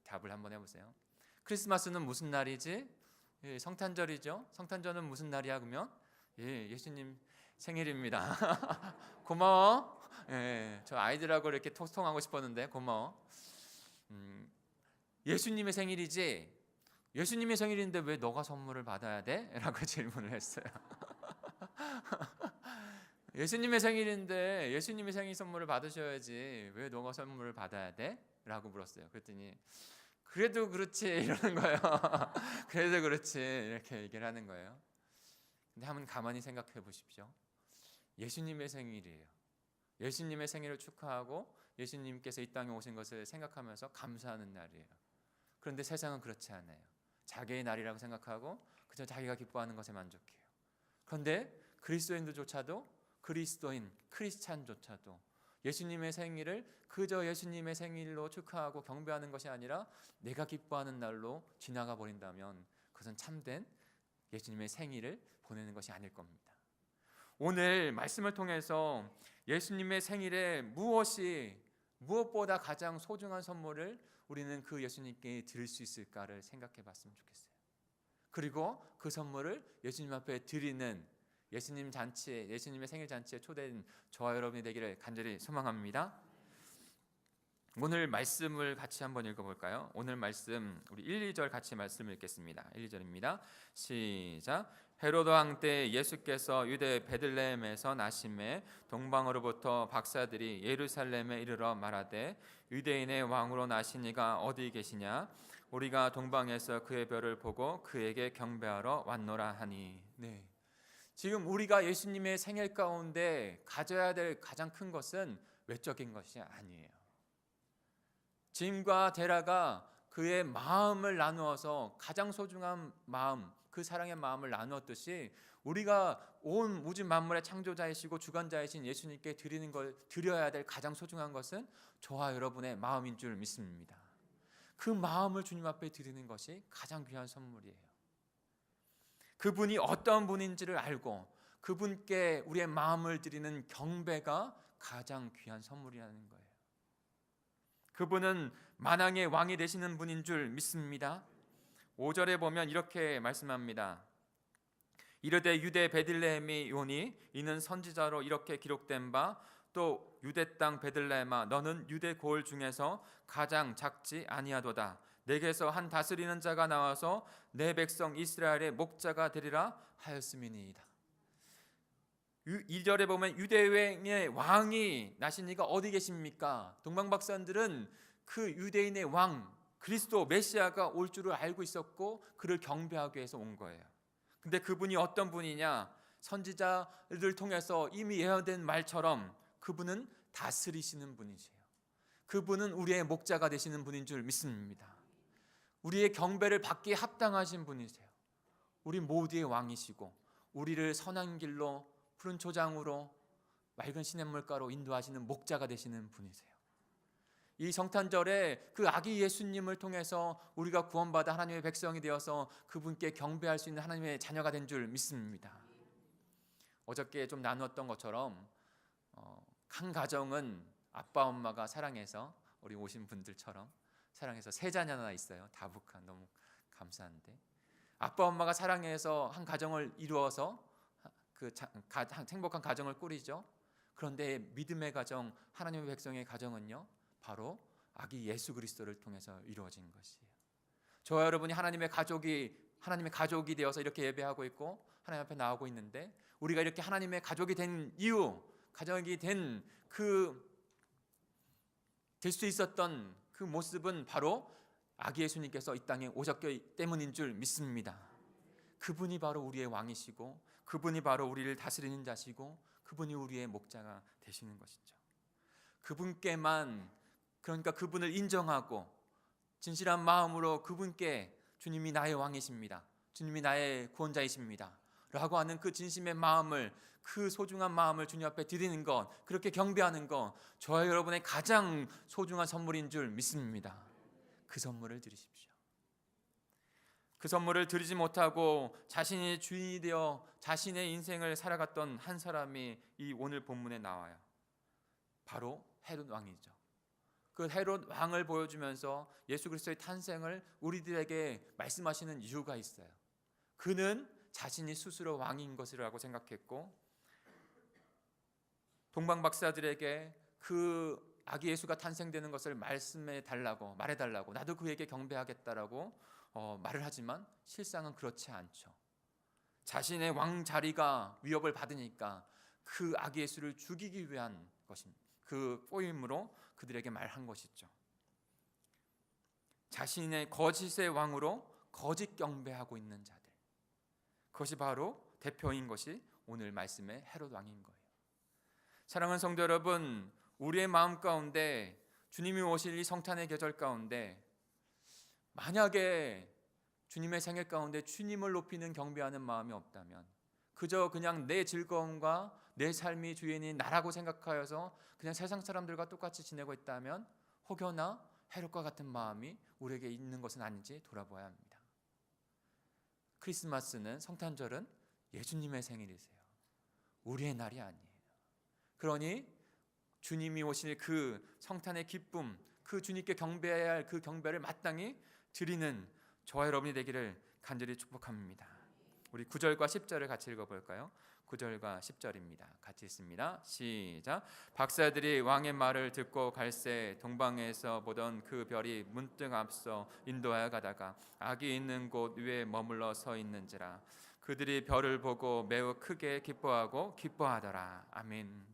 답을 한번 해보세요. 크리스마스는 무슨 날이지? 예, 성탄절이죠. 성탄절은 무슨 날이야? 그러면 예수님 생일입니다. 고마워. 예, 저 아이들하고 이렇게 소통하고 싶었는데 고마워. 예수님의 생일이지? 예수님의 생일인데 왜 너가 선물을 받아야 돼? 라고 질문을 했어요. 예수님의 생일인데 예수님의 생일 선물을 받으셔야지 왜 너가 선물을 받아야 돼? 라고 물었어요. 그랬더니 그래도 그렇지 이러는 거예요. 그래도 그렇지 이렇게 얘기를 하는 거예요. 근데 한번 가만히 생각해 보십시오. 예수님의 생일이에요. 예수님의 생일을 축하하고 예수님께서 이 땅에 오신 것을 생각하면서 감사하는 날이에요. 그런데 세상은 그렇지 않아요. 자기의 날이라고 생각하고 그저 자기가 기뻐하는 것에 만족해요. 그런데 그리스도인들조차도, 그리스도인, 크리스찬조차도 예수님의 생일을 그저 예수님의 생일로 축하하고 경배하는 것이 아니라 내가 기뻐하는 날로 지나가 버린다면 그것은 참된 예수님의 생일을 보내는 것이 아닐 겁니다. 오늘 말씀을 통해서 예수님의 생일에 무엇보다 가장 소중한 선물을 우리는 그 예수님께 드릴 수 있을까를 생각해 봤으면 좋겠어요. 그리고 그 선물을 예수님 앞에 드리는 예수님 잔치에, 예수님의 생일 잔치에 초대된 저와 여러분이 되기를 간절히 소망합니다. 오늘 말씀을 같이 한번 읽어볼까요? 오늘 말씀 우리 1, 2절 같이 말씀을 읽겠습니다. 1, 2절입니다. 시작. 헤로드 왕 때 예수께서 유대 베들레헴에서 나심에 동방으로부터 박사들이 예루살렘에 이르러 말하되 유대인의 왕으로 나신 이가 어디 계시냐? 우리가 동방에서 그의 별을 보고 그에게 경배하러 왔노라 하니. 네. 지금 우리가 예수님의 생일 가운데 가져야 될 가장 큰 것은 외적인 것이 아니에요. 짐과 데라가 그의 마음을 나누어서 가장 소중한 마음, 그 사랑의 마음을 나누었듯이 우리가 온 우주 만물의 창조자이시고 주관자이신 예수님께 드려야 될 가장 소중한 것은 저와 여러분의 마음인 줄 믿습니다. 그 마음을 주님 앞에 드리는 것이 가장 귀한 선물이에요. 그분이 어떤 분인지를 알고 그분께 우리의 마음을 드리는 경배가 가장 귀한 선물이라는 거예요. 그분은 만왕의 왕이 되시는 분인 줄 믿습니다. 5절에 보면 이렇게 말씀합니다. 이르되 유대 베들레헴이 오니 이는 선지자로 이렇게 기록된 바 또 유대 땅 베들레헴아 너는 유대 고을 중에서 가장 작지 아니하도다. 내게서 한 다스리는 자가 나와서 내 백성 이스라엘의 목자가 되리라 하였음이니이다. 2절에 보면 유대인의 왕이 나신 이가 어디 계십니까? 동방박사들은 그 유대인의 왕 그리스도 메시아가 올 줄을 알고 있었고 그를 경배하기 위해서 온 거예요. 근데 그분이 어떤 분이냐? 선지자를 통해서 이미 예언된 말처럼 그분은 다스리시는 분이세요. 그분은 우리의 목자가 되시는 분인 줄 믿습니다. 우리의 경배를 받기에 합당하신 분이세요. 우리 모두의 왕이시고 우리를 선한 길로 푸른 초장으로 맑은 시냇물가로 인도하시는 목자가 되시는 분이세요. 이 성탄절에 그 아기 예수님을 통해서 우리가 구원받아 하나님의 백성이 되어서 그분께 경배할 수 있는 하나님의 자녀가 된 줄 믿습니다. 어저께 좀 나누었던 것처럼 한 가정은 아빠 엄마가 사랑해서 우리 오신 분들처럼 사랑해서 세 자녀 하나 있어요. 다복한 너무 감사한데 아빠 엄마가 사랑해서 한 가정을 이루어서 행복한 가정을 꾸리죠. 그런데 믿음의 가정, 하나님의 백성의 가정은요, 바로 아기 예수 그리스도를 통해서 이루어진 것이에요. 저와 여러분이 하나님의 가족이 되어서 이렇게 예배하고 있고 하나님 앞에 나오고 있는데 우리가 이렇게 하나님의 가족이 된 이유, 가정이 될 수 있었던 그 모습은 바로 아기 예수님께서 이 땅에 오셨기 때문인 줄 믿습니다. 그분이 바로 우리의 왕이시고 그분이 바로 우리를 다스리는 자시고 그분이 우리의 목자가 되시는 것이죠. 그분께만, 그러니까 그분을 인정하고 진실한 마음으로 그분께 주님이 나의 왕이십니다, 주님이 나의 구원자이십니다 라고 하는 그 진심의 마음을, 그 소중한 마음을 주님 앞에 드리는 것, 그렇게 경배하는 것, 저와 여러분의 가장 소중한 선물인 줄 믿습니다. 그 선물을 드리십시오. 그 선물을 드리지 못하고 자신이 주인이 되어 자신의 인생을 살아갔던 한 사람이 이 오늘 본문에 나와요. 바로 헤롯 왕이죠. 그 헤롯 왕을 보여주면서 예수 그리스도의 탄생을 우리들에게 말씀하시는 이유가 있어요. 그는 자신이 스스로 왕인 것이라고 생각했고 동방 박사들에게 그 아기 예수가 탄생되는 것을 말해달라고 나도 그에게 경배하겠다라고 말을 하지만 실상은 그렇지 않죠. 자신의 왕 자리가 위협을 받으니까 그 아기 예수를 죽이기 위한 것입니다. 그 꼬임으로 그들에게 말한 것이죠. 자신의 거짓의 왕으로 거짓 경배하고 있는 자들, 그것이 바로 대표인 것이 오늘 말씀의 헤롯 왕인 거예요. 사랑하는 성도 여러분, 우리의 마음 가운데 주님이 오실 이 성탄의 계절 가운데 만약에 주님의 생일 가운데 주님을 높이는 경배하는 마음이 없다면, 그저 그냥 내 즐거움과 내 삶이 주인인 나라고 생각하여서 그냥 세상 사람들과 똑같이 지내고 있다면 혹여나 헤롯과 같은 마음이 우리에게 있는 것은 아닌지 돌아보아야 합니다. 크리스마스는, 성탄절은 예수님의 생일이세요. 우리의 날이 아니에요. 그러니 주님이 오실 그 성탄의 기쁨, 그 주님께 경배해야 할 그 경배를 마땅히 드리는 저와 여러분이 되기를 간절히 축복합니다. 우리 9절과 10절을 같이 읽어볼까요? 9절과 10절입니다. 같이 읽습니다. 시작. 박사들이 왕의 말을 듣고 갈새 동방에서 보던 그 별이 문득 앞서 인도하여 가다가 아기 있는 곳 위에 머물러 서 있는지라. 그들이 별을 보고 매우 크게 기뻐하고 기뻐하더라. 아멘.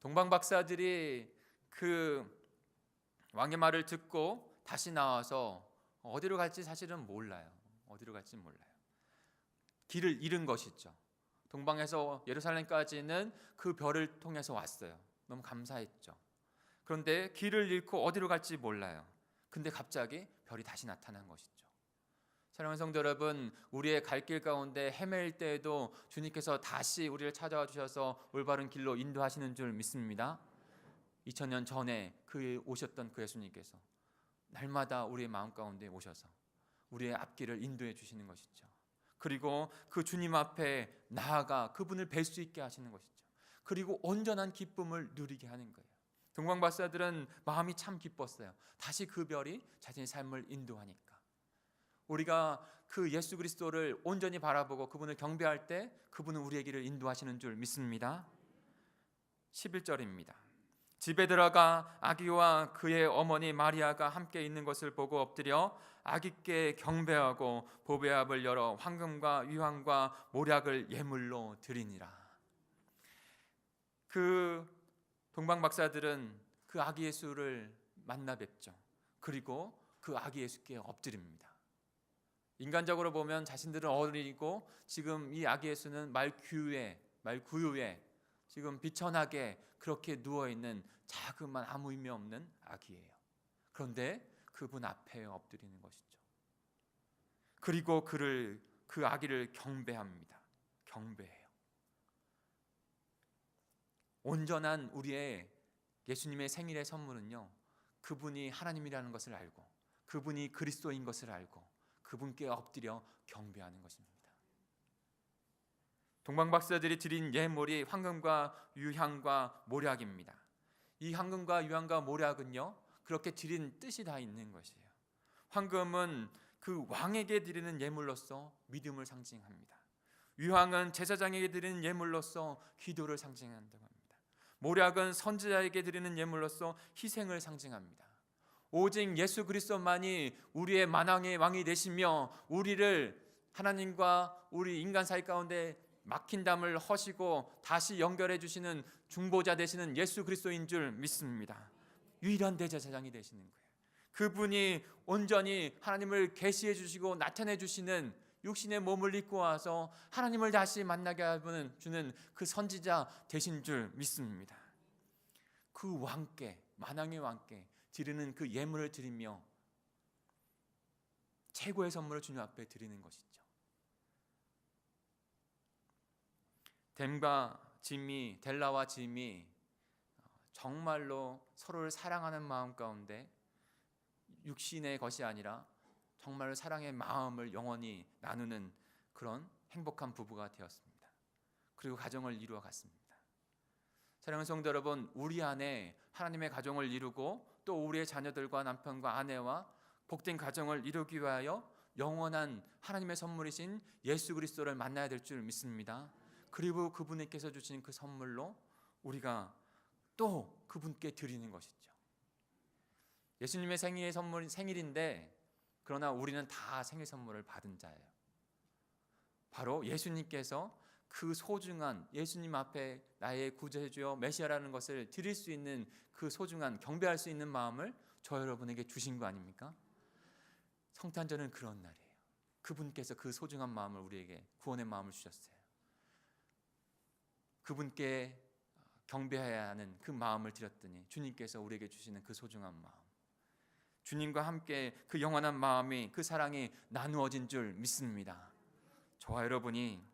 동방 박사들이 그 왕의 말을 듣고 다시 나와서 어디로 갈지 사실은 몰라요. 어디로 갈지 몰라요. 길을 잃은 것이죠. 동방에서 예루살렘까지는 그 별을 통해서 왔어요. 너무 감사했죠. 그런데 길을 잃고 어디로 갈지 몰라요. 근데 갑자기 별이 다시 나타난 것이죠. 사랑하는 성도 여러분, 우리의 갈 길 가운데 헤맬 때에도 주님께서 다시 우리를 찾아와 주셔서 올바른 길로 인도하시는 줄 믿습니다. 2000년 전에 오셨던 그 예수님께서 날마다 우리의 마음 가운데 오셔서 우리의 앞길을 인도해 주시는 것이죠. 그리고 그 주님 앞에 나아가 그분을 뵐 수 있게 하시는 것이죠. 그리고 온전한 기쁨을 누리게 하는 거예요. 동방박사들은 마음이 참 기뻤어요. 다시 그 별이 자신의 삶을 인도하니까. 우리가 그 예수 그리스도를 온전히 바라보고 그분을 경배할 때 그분은 우리의 길을 인도하시는 줄 믿습니다. 11절입니다. 집에 들어가 아기와 그의 어머니 마리아가 함께 있는 것을 보고 엎드려 아기께 경배하고 보배압을 열어 황금과 유황과 모략을 예물로 드리니라. 그 동방박사들은 그 아기 예수를 만나 뵙죠. 그리고 그 아기 예수께 엎드립니다. 인간적으로 보면 자신들은 어리고 지금 이 아기 예수는 말구유에 지금 비천하게 그렇게 누워있는 자그만 아무 의미 없는 아기예요. 그런데 그분 앞에 엎드리는 것이죠. 그리고 그 아기를 경배합니다. 경배해요. 온전한 우리의 예수님의 생일의 선물은요, 그분이 하나님이라는 것을 알고 그분이 그리스도인 것을 알고 그분께 엎드려 경배하는 것입니다. 동방박사들이 드린 예물이 황금과 유향과 모략입니다. 이 황금과 유향과 모략은요, 그렇게 드린 뜻이 다 있는 것이에요. 황금은 그 왕에게 드리는 예물로서 믿음을 상징합니다. 유향은 제사장에게 드리는 예물로서 기도를 상징한다고 합니다. 모략은 선지자에게 드리는 예물로서 희생을 상징합니다. 오직 예수 그리스도만이 우리의 만왕의 왕이 되시며 우리를 하나님과 우리 인간 사이 가운데 막힌 담을 허시고 다시 연결해 주시는 중보자 되시는 예수 그리스도인 줄 믿습니다. 유일한 대제사장이 되시는 거예요. 그분이 온전히 하나님을 계시해 주시고 나타내 주시는 육신의 몸을 입고 와서 하나님을 다시 만나게 주는 그 선지자 되신 줄 믿습니다. 그 왕께, 만왕의 왕께 드리는 그 예물을 드리며 최고의 선물을 주님 앞에 드리는 것이죠. 델라와 짐이 정말로 서로를 사랑하는 마음 가운데 육신의 것이 아니라 정말 사랑의 마음을 영원히 나누는 그런 행복한 부부가 되었습니다. 그리고 가정을 이루어 갔습니다. 사랑하는 성도 여러분, 우리 안에 하나님의 가정을 이루고 또 우리의 자녀들과 남편과 아내와 복된 가정을 이루기 위하여 영원한 하나님의 선물이신 예수 그리스도를 만나야 될 줄 믿습니다. 그리고 그분께서 주신 그 선물로 우리가 또 그분께 드리는 것이죠. 예수님의 생일인데 그러나 우리는 다 생일 선물을 받은 자예요. 바로 예수님께서 그 소중한 예수님 앞에 나의 구주주여 메시아라는 것을 드릴 수 있는 그 소중한 경배할 수 있는 마음을 저 여러분에게 주신 거 아닙니까? 성탄절은 그런 날이에요. 그분께서 그 소중한 마음을 우리에게 구원의 마음을 주셨어요. 그분께 경배해야 하는 그 마음을 드렸더니 주님께서 우리에게 주시는 그 소중한 마음, 주님과 함께 그 영원한 마음이 그 사랑이 나누어진 줄 믿습니다. 저와 여러분이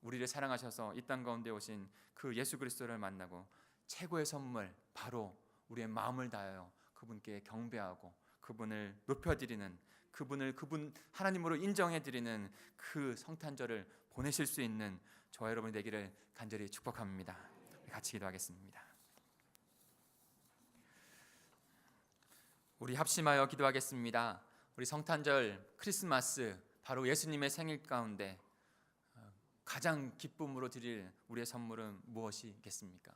우리를 사랑하셔서 이 땅 가운데 오신 그 예수 그리스도를 만나고 최고의 선물 바로 우리의 마음을 다하여 그분께 경배하고 그분을 높여드리는 그분 하나님으로 인정해드리는 그 성탄절을 보내실 수 있는 저와 여러분이 되기를 간절히 축복합니다. 같이 기도하겠습니다. 우리 합심하여 기도하겠습니다. 우리 성탄절 크리스마스 바로 예수님의 생일 가운데 가장 기쁨으로 드릴 우리의 선물은 무엇이겠습니까?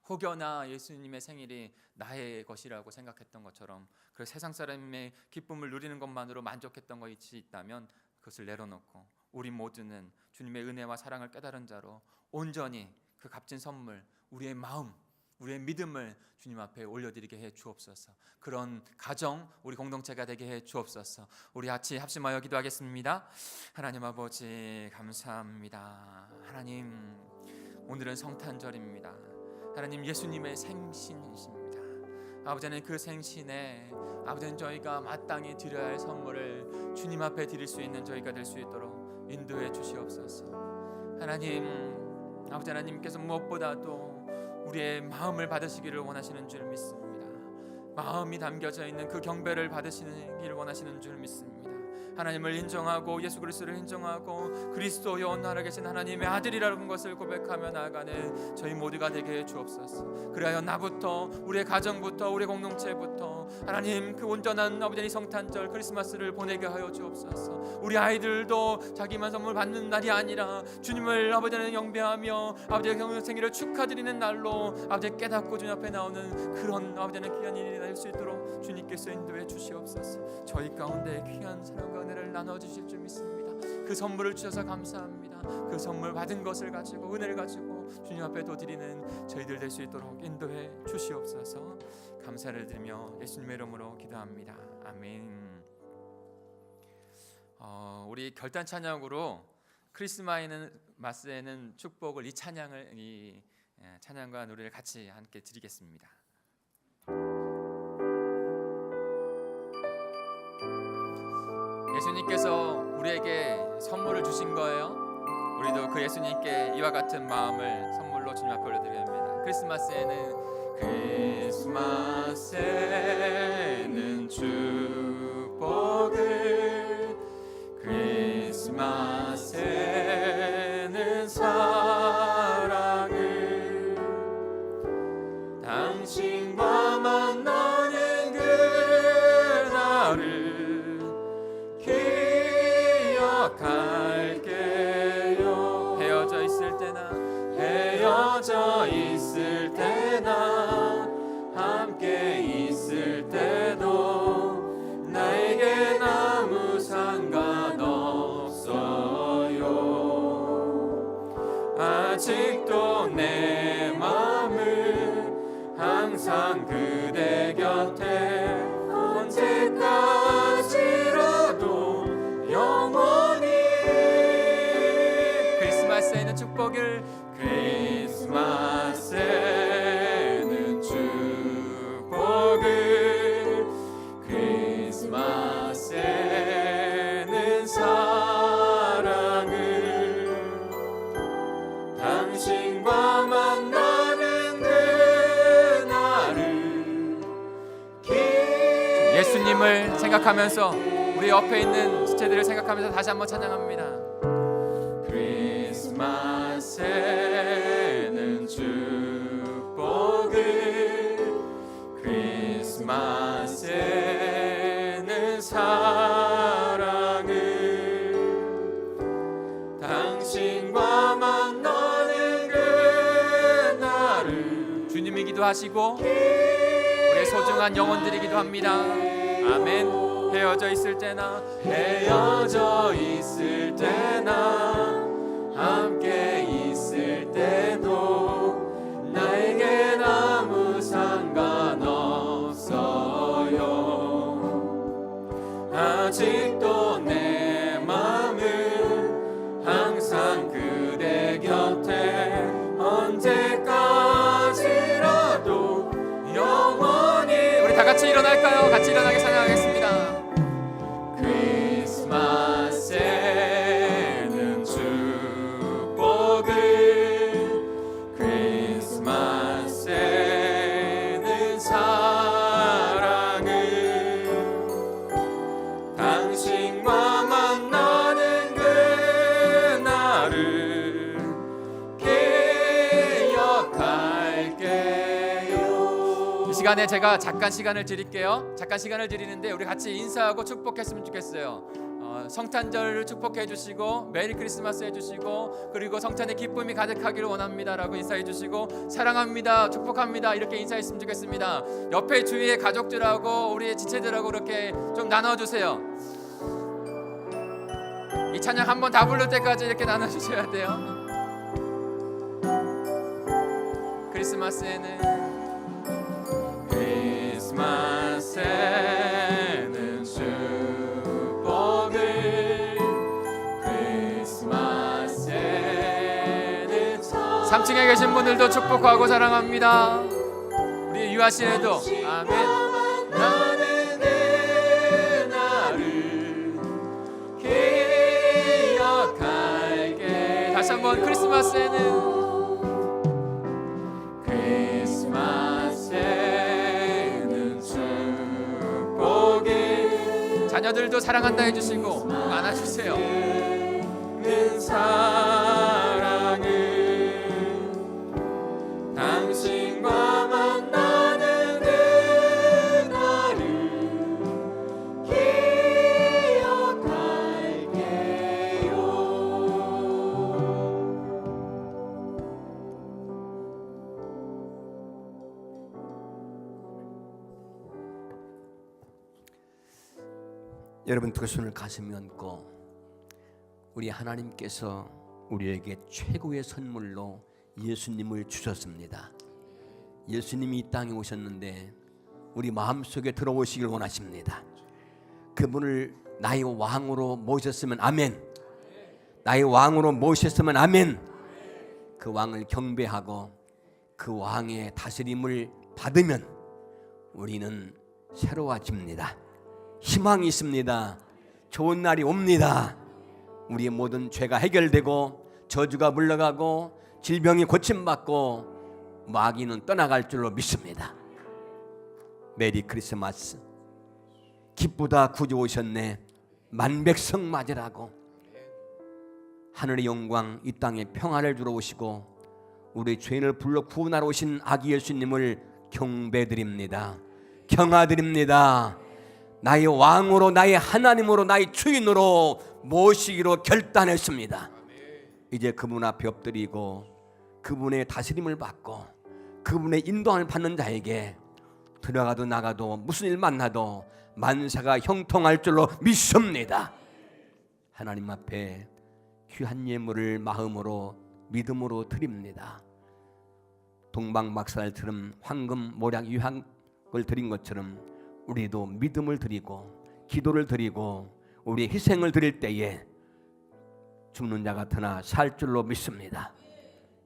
혹여나 예수님의 생일이 나의 것이라고 생각했던 것처럼 그 세상 사람의 기쁨을 누리는 것만으로 만족했던 것이 있다면 그것을 내려놓고 우리 모두는 주님의 은혜와 사랑을 깨달은 자로 온전히 그 값진 선물 우리의 마음, 우리의 믿음을 주님 앞에 올려드리게 해 주옵소서. 그런 가정 우리 공동체가 되게 해 주옵소서. 우리 같이 합심하여 기도하겠습니다. 하나님 아버지 감사합니다. 하나님 오늘은 성탄절입니다. 하나님 예수님의 생신이십니다. 아버지는 그 생신에 아버지는 저희가 마땅히 드려야 할 선물을 주님 앞에 드릴 수 있는 저희가 될 수 있도록 인도해 주시옵소서. 하나님 아버지 하나님께서 무엇보다도 우리의 마음을 받으시기를 원하시는 줄 믿습니다. 마음이 담겨져 있는 그 경배를 받으시기를 원하시는 줄 믿습니다. 하나님을 인정하고 예수 그리스도를 인정하고 그리스도의 온전하게 계신 하나님의 아들이라는 것을 고백하며 나아가는 저희 모두가 되게 해 주옵소서. 그래야 나부터 우리의 가정부터 우리의 공동체부터 하나님 그 온전한 아버지 성탄절 크리스마스를 보내게 하여 주옵소서. 우리 아이들도 자기만 선물 받는 날이 아니라 주님을 아버지는 영배하며 아버지의 생일을 축하드리는 날로 아버지 깨닫고 주님 앞에 나오는 그런 아버지는 귀한 일이 될 수 있도록 주님께서 인도해 주시옵소서. 저희 가운데 귀한 사랑과 은혜를 나눠주실 줄 믿습니다. 그 선물을 주셔서 감사합니다. 그 선물 받은 것을 가지고 은혜를 가지고 주님 앞에 도드리는 저희들 될 수 있도록 인도해 주시옵소서. 감사를 드리며 예수님의 이름으로 기도합니다. 아멘. 우리 결단 찬양으로 크리스마스에는 축복을 이 찬양과 노래를 같이 함께 드리겠습니다. 예수님께서 우리에게 선물을 주신 거예요. 우리도 그 예수님께 이와 같은 마음을 선물로 주님 앞에 올려드려야 합니다. 크리스마스에는 축복을, 크리스마스에는 사랑을, 당신과 만나는 그날을 기억할게요. 헤어져 있을 때나 함께 있을 때도 나에겐 아무 상관없어요. 아직도 내 마음은 항상 그대 곁에 언제까지라도 영원히. 크리스마스에는 축복을, 크리스마스에는 축복을, 크리스마스에는 사랑을, 당신과 만나는 그날을. 예수님을 생각하면서 우리 옆에 있는 지체들을 생각하면서 다시 한번 찬양합니다. 크리스마스에는 축복을, 크리스마스에는 사랑을, 당신과 만나는 그날을. 주님이 기도하시고 우리의 소중한 영혼들이 기도합니다. 아멘. 헤어져 있을 때나 함께 있을 때도 나에겐 아무 상관없어요. 아직도 내 마음은 항상 그대 곁에 언제까지라도 영원히. 우리 다 같이 일어날까요? 같이 일어나게 찬양하겠습니다. 크리스마스에는 축복을, 크리스마스에는 사랑을, 당신과 만나는 그날을 기억할게요. 이 시간에 제가 잠깐 시간을 드릴게요. 잠깐 시간을 드리는데 우리 같이 인사하고 축복했으면 좋겠어요. 성탄절을 축복해 주시고 메리 크리스마스 해주시고 그리고 성탄의 기쁨이 가득하기를 원합니다라고 인사해 주시고 사랑합니다 축복합니다 이렇게 인사했으면 좋겠습니다. 옆에 주위의 가족들하고 우리 지체들하고 이렇게 좀 나눠주세요. 이 찬양 한번 다 부를 때까지 이렇게 나눠주셔야 돼요. 크리스마스에는 3층에 계신 분들도 축복하고 사랑합니다. 우리 유아씨네도 아멘. 나는 내 나를 기억할게. 다시 한번 크리스마스에는 축복이 자녀들도 사랑한다 해주시고 안아주세요. 사랑은 당신과 만나는 그날을 여러분 두 손을 가슴에 얹고 우리 하나님께서 우리에게 최고의 선물로 예수님을 주셨습니다. 예수님이 이 땅에 오셨는데 우리 마음속에 들어오시길 원하십니다. 그분을 나의 왕으로 모셨으면 아멘. 나의 왕으로 모셨으면 아멘. 그 왕을 경배하고 그 왕의 다스림을 받으면 우리는 새로워집니다. 희망이 있습니다. 좋은 날이 옵니다. 우리의 모든 죄가 해결되고 저주가 물러가고 질병이 고침받고 마귀는 떠나갈 줄로 믿습니다. 메리 크리스마스. 기쁘다 구주 오셨네. 만백성 맞으라고. 하늘의 영광 이 땅에 평안을 주러 오시고 우리 죄인을 불러 구원하러 오신 아기 예수님을 경배드립니다. 경화드립니다. 나의 왕으로 나의 하나님으로 나의 주인으로 모시기로 결단했습니다. 이제 그분 앞에 엎드리고 그분의 다스림을 받고 그분의 인도함을 받는 자에게 들어가도 나가도 무슨 일 만나도 만사가 형통할 줄로 믿습니다. 하나님 앞에 귀한 예물을 마음으로 믿음으로 드립니다. 동방박사들처럼 황금 모략 유향을 드린 것처럼 우리도 믿음을 드리고 기도를 드리고 우리의 희생을 드릴 때에 죽는 자 같으나 살 줄로 믿습니다.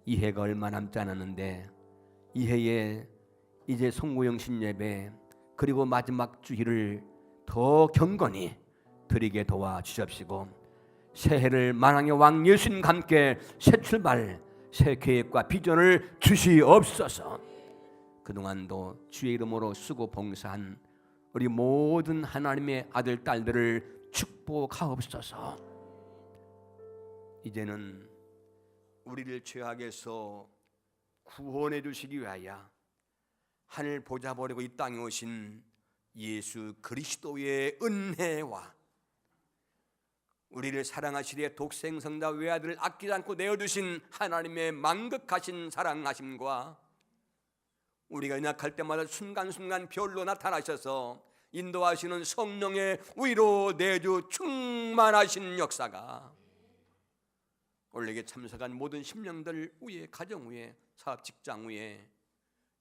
이 해가 얼마 남지 않았는데 이 해에 이제 송구영 신예배 그리고 마지막 주일을 더 경건히 드리게 도와주십시고 새해를 만왕의 왕 예수님과 함께 새 출발 새 계획과 비전을 주시옵소서. 그동안도 주의 이름으로 수고 봉사한 우리 모든 하나님의 아들 딸들을 축복하옵소서. 이제는 우리를 죄악에서 구원해 주시기 위하여 하늘 보좌 버리고 이 땅에 오신 예수 그리스도의 은혜와 우리를 사랑하시되 독생성자 외아들을 아끼지 않고 내어주신 하나님의 만극하신 사랑하심과 우리가 연약할 때마다 순간순간 별로 나타나셔서 인도하시는 성령의 위로 내주 충만하신 역사가 올레에 참석한 모든 심령들 위에 가정 위에 사업 직장 위에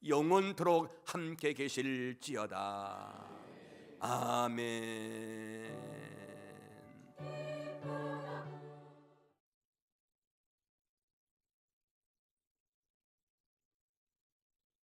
영원토록 함께 계실지어다. 아멘.